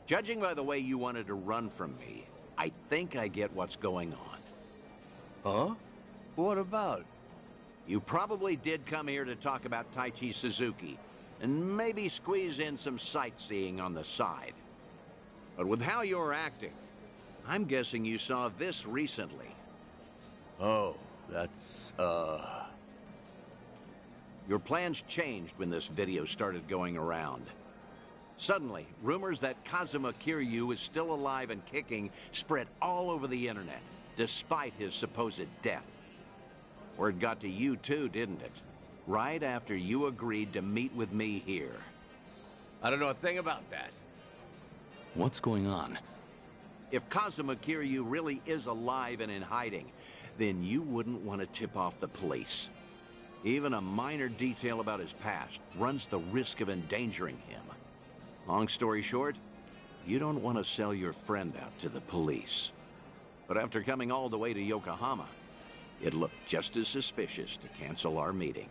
Judging by the way you wanted to run from me, I think I get what's going on. Huh? What about? You probably did come here to talk about Taichi Suzuki, and maybe squeeze in some sightseeing on the side. But with how you're acting, I'm guessing you saw this recently. Oh, that's, Your plans changed when this video started going around. Suddenly, rumors that Kazuma Kiryu is still alive and kicking spread all over the internet, despite his supposed death. Word got to you too, didn't it? Right after you agreed to meet with me here. I don't know a thing about that. What's going on? If Kazuma Kiryu really is alive and in hiding, then you wouldn't want to tip off the police. Even a minor detail about his past runs the risk of endangering him. Long story short, you don't want to sell your friend out to the police. But after coming all the way to Yokohama, it looked just as suspicious to cancel our meeting.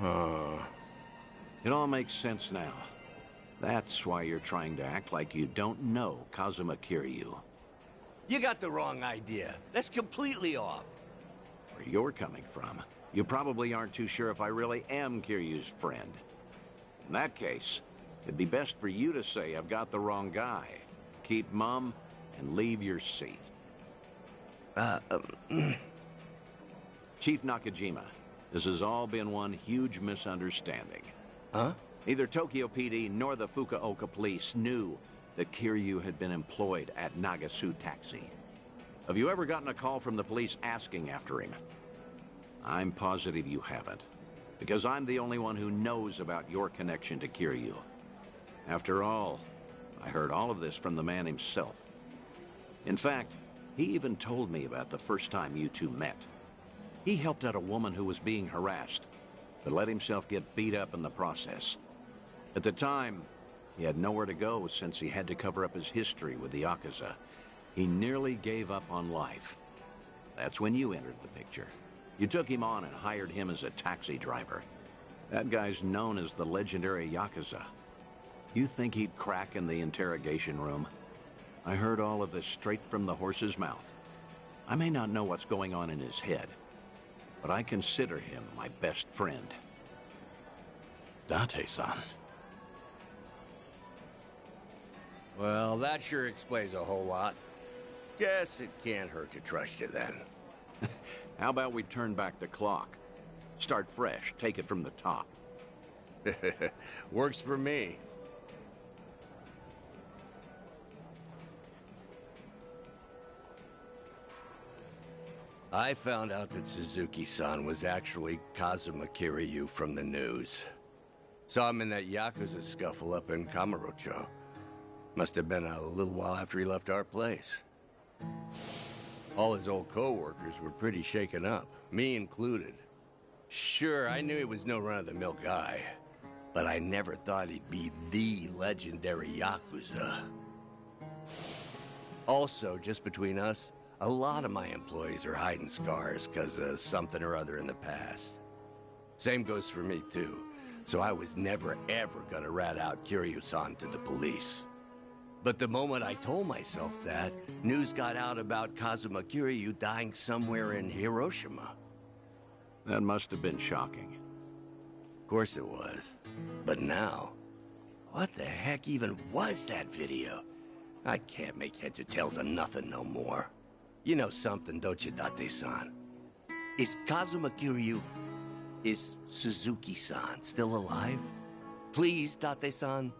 It all makes sense now. That's why you're trying to act like you don't know Kazuma Kiryu. You got the wrong idea. That's completely off. Where you're coming from, you probably aren't too sure if I really am Kiryu's friend. In that case, it'd be best for you to say I've got the wrong guy. Keep mum and leave your seat. Chief Nakajima, this has all been one huge misunderstanding. Huh? Neither Tokyo PD nor the Fukuoka police knew that Kiryu had been employed at Nagasu Taxi. Have you ever gotten a call from the police asking after him? I'm positive you haven't, because I'm the only one who knows about your connection to Kiryu. After all, I heard all of this from the man himself. In fact, he even told me about the first time you two met. He helped out a woman who was being harassed, but let himself get beat up in the process. At the time, he had nowhere to go since he had to cover up his history with the Yakuza. He nearly gave up on life. That's when you entered the picture. You took him on and hired him as a taxi driver. That guy's known as the legendary Yakuza. You think he'd crack in the interrogation room? I heard all of this straight from the horse's mouth. I may not know what's going on in his head, but I consider him my best friend. Date-san. Well, that sure explains a whole lot. Guess it can't hurt to trust you then. How about we turn back the clock? Start fresh, take it from the top. Works for me. I found out that Suzuki-san was actually Kazuma Kiryu from the news. Saw him in that Yakuza scuffle up in Kamurocho. Must have been a little while after he left our place. All his old co-workers were pretty shaken up, me included. Sure, I knew he was no run-of-the-mill guy, but I never thought he'd be the legendary Yakuza. Also, just between us, a lot of my employees are hiding scars because of something or other in the past. Same goes for me, too. So I was never, ever gonna rat out Kiryu-san to the police. But the moment I told myself that, news got out about Kazuma Kiryu dying somewhere in Hiroshima. That must have been shocking. Of course it was. But now, what the heck even was that video? I can't make heads or tails of nothing no more. You know something, don't you, Date-san? Is Kazuma Kiryu... is Suzuki-san still alive? Please, Date-san?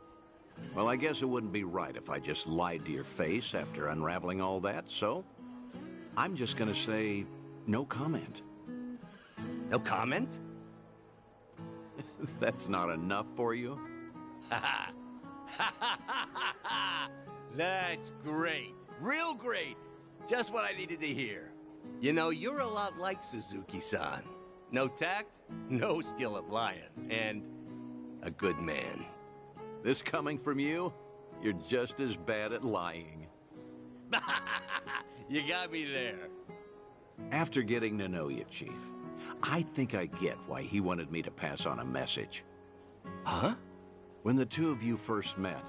Well, I guess it wouldn't be right if I just lied to your face after unraveling all that, so... I'm just gonna say no comment. No comment? That's not enough for you? That's great. Real great. Just what I needed to hear. You know, you're a lot like Suzuki-san. No tact, no skill at lying, and a good man. This coming from you? You're just as bad at lying. You got me there. After getting to know you, Chief, I think I get why he wanted me to pass on a message. Huh? When the two of you first met,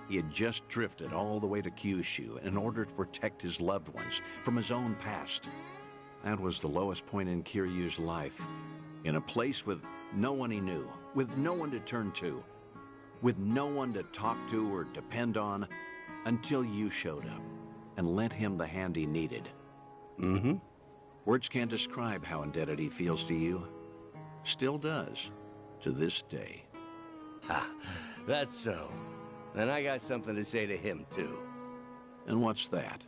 he had just drifted all the way to Kyushu in order to protect his loved ones from his own past. That was the lowest point in Kiryu's life. In a place with no one he knew, with no one to turn to, with no one to talk to or depend on, Until you showed up and lent him the hand he needed. Mm-hmm. Words can't describe how indebted he feels to you. Still does, to this day. Ha, that's so. And I got something to say to him, too. And what's that?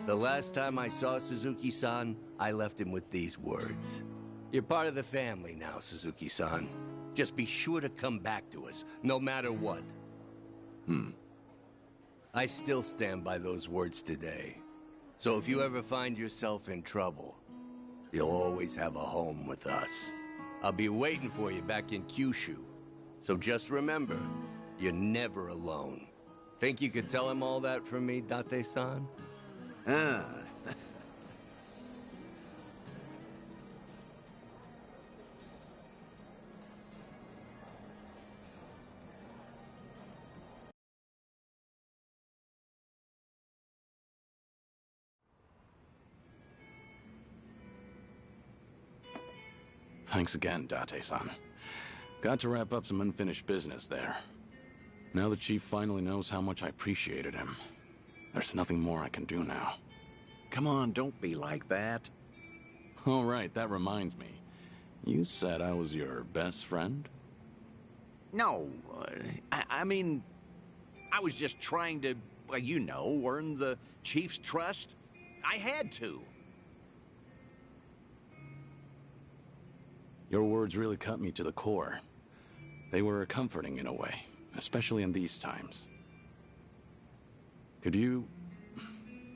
The last time I saw Suzuki-san, I left him with these words. You're part of the family now, Suzuki-san. Just be sure to come back to us, no matter what. I still stand by those words today. So if you ever find yourself in trouble, you'll always have a home with us. I'll be waiting for you back in Kyushu. So just remember, you're never alone. Think you could tell him all that from me, Date-san? Thanks again, Date-san. Got to wrap up some unfinished business there. Now the Chief finally knows how much I appreciated him. There's nothing more I can do now. Come on, don't be like that. All right, that reminds me. You said I was your best friend? No, I mean, I was just trying to, well, you know, earn the Chief's trust. I had to. Your words really cut me to the core. They were comforting in a way, especially in these times. Could you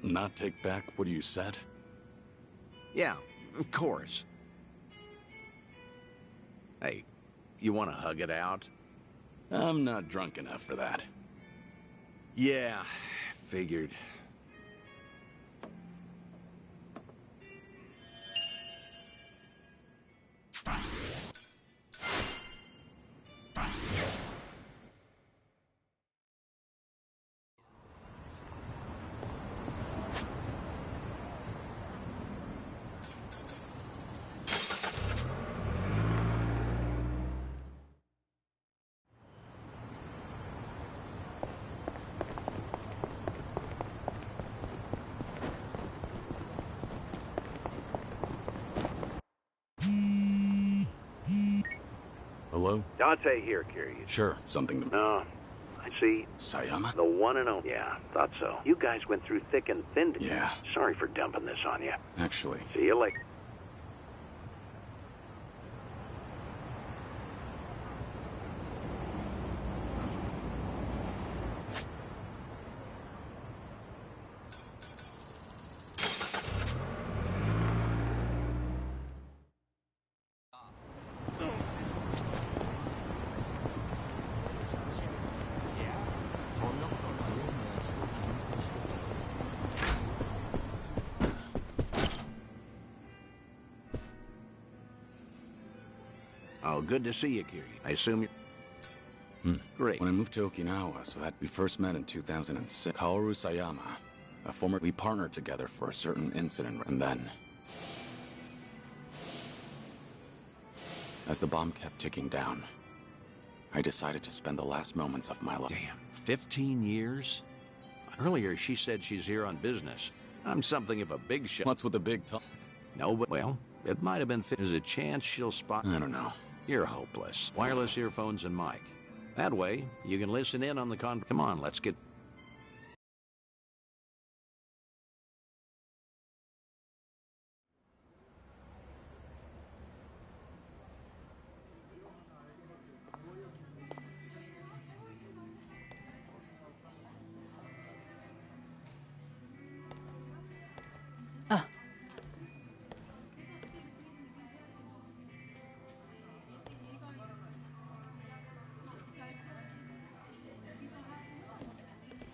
not take back what you said? Yeah, of course. Hey, you want to hug it out? I'm not drunk enough for that. Yeah, figured. Hello? Dante here, Kiryu. Sure, something to... No, I see. Sayama? The one and only. Yeah, thought so. You guys went through thick and thin. Yeah. Sorry for dumping this on you. Actually... See you later. Oh, good to see you, Kiryu. I assume you're... Great. When I moved to Okinawa, so that we first met in 2006, Kaoru Sayama, a former... We partnered together for a certain incident, and then... As the bomb kept ticking down, I decided to spend the last moments of my life... Damn, 15 years? Earlier, she said she's here on business. I'm something of a big shot. What's with the big talk? No, but, well, it might have been... There's a chance she'll spot... I don't know. You're hopeless. Wireless earphones and mic. That way, you can listen in on the con... Come on, let's get...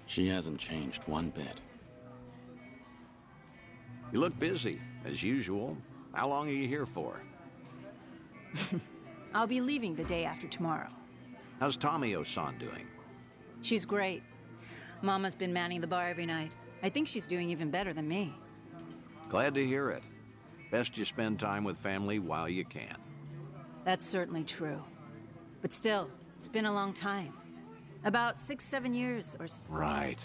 She hasn't changed one bit. You look busy, as usual. How long are you here for? I'll be leaving the day after tomorrow. How's Tomio-san doing? She's great. Mama's been manning the bar every night. I think she's doing even better than me. Glad to hear it. Best you spend time with family while you can. That's certainly true. But still, it's been a long time. About 6-7 years or so. Right.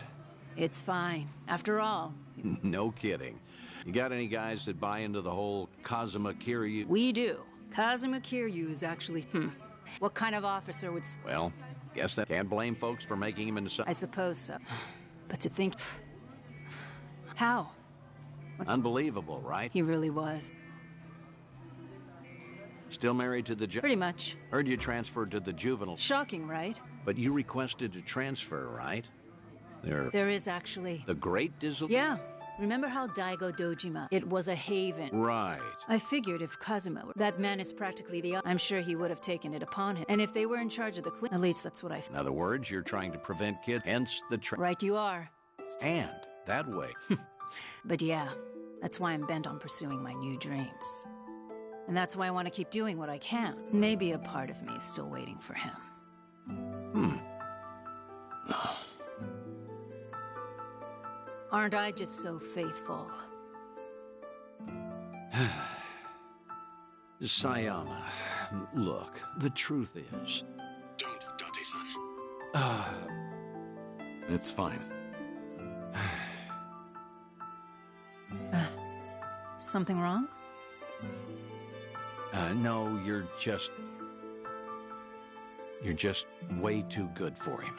It's fine. After all, No kidding. You got any guys that buy into the whole Kazuma Kiryu? we do. Kazuma Kiryu is actually... What kind of officer would... Well, guess that can't blame folks for making him into I suppose so. But to think... How? Unbelievable, right? He really was. Still married to the Pretty much. Heard you transferred to the juvenile. Shocking, right? But you requested to transfer, right? There is actually... The Great Dizzle? Yeah. Remember how Daigo Dojima? It was a haven. Right. I figured if Kazuma were... That man is practically the... I'm sure he would have taken it upon him. And if they were in charge of the clean... At least that's what I... In other words, you're trying to prevent kids, hence the Right you are. And that way. But yeah, that's why I'm bent on pursuing my new dreams. And that's why I want to keep doing what I can. Maybe a part of me is still waiting for him. Aren't I just so faithful? Sayama, look, the truth is... Don't, Date-san. It's fine. Something wrong? No, you're just way too good for him.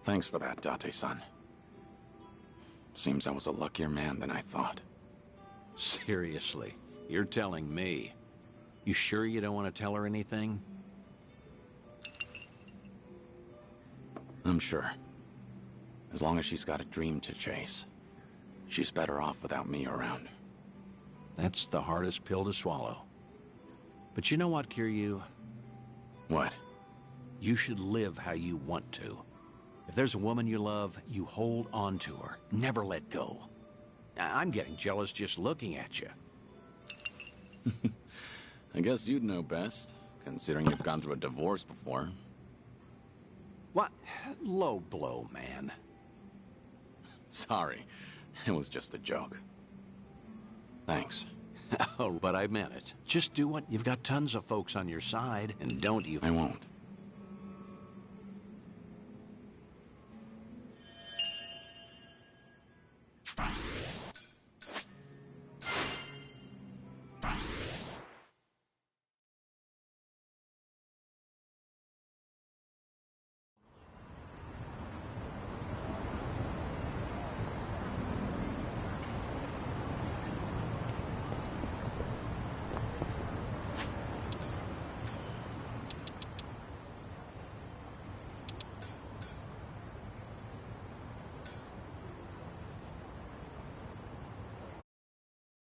Thanks for that, Date-san. Seems I was a luckier man than I thought. Seriously, you're telling me. You sure you don't want to tell her anything? I'm sure. As long as she's got a dream to chase, she's better off without me around. That's the hardest pill to swallow. But you know what, Kiryu? What? You should live how you want to. If there's a woman you love, you hold on to her. Never let go. I'm getting jealous just looking at you. I guess you'd know best, considering you've gone through a divorce before. What? Low blow, man. Sorry, it was just a joke. Thanks. Oh, but I meant it. Just do what... You've got tons of folks on your side, and don't you... I won't.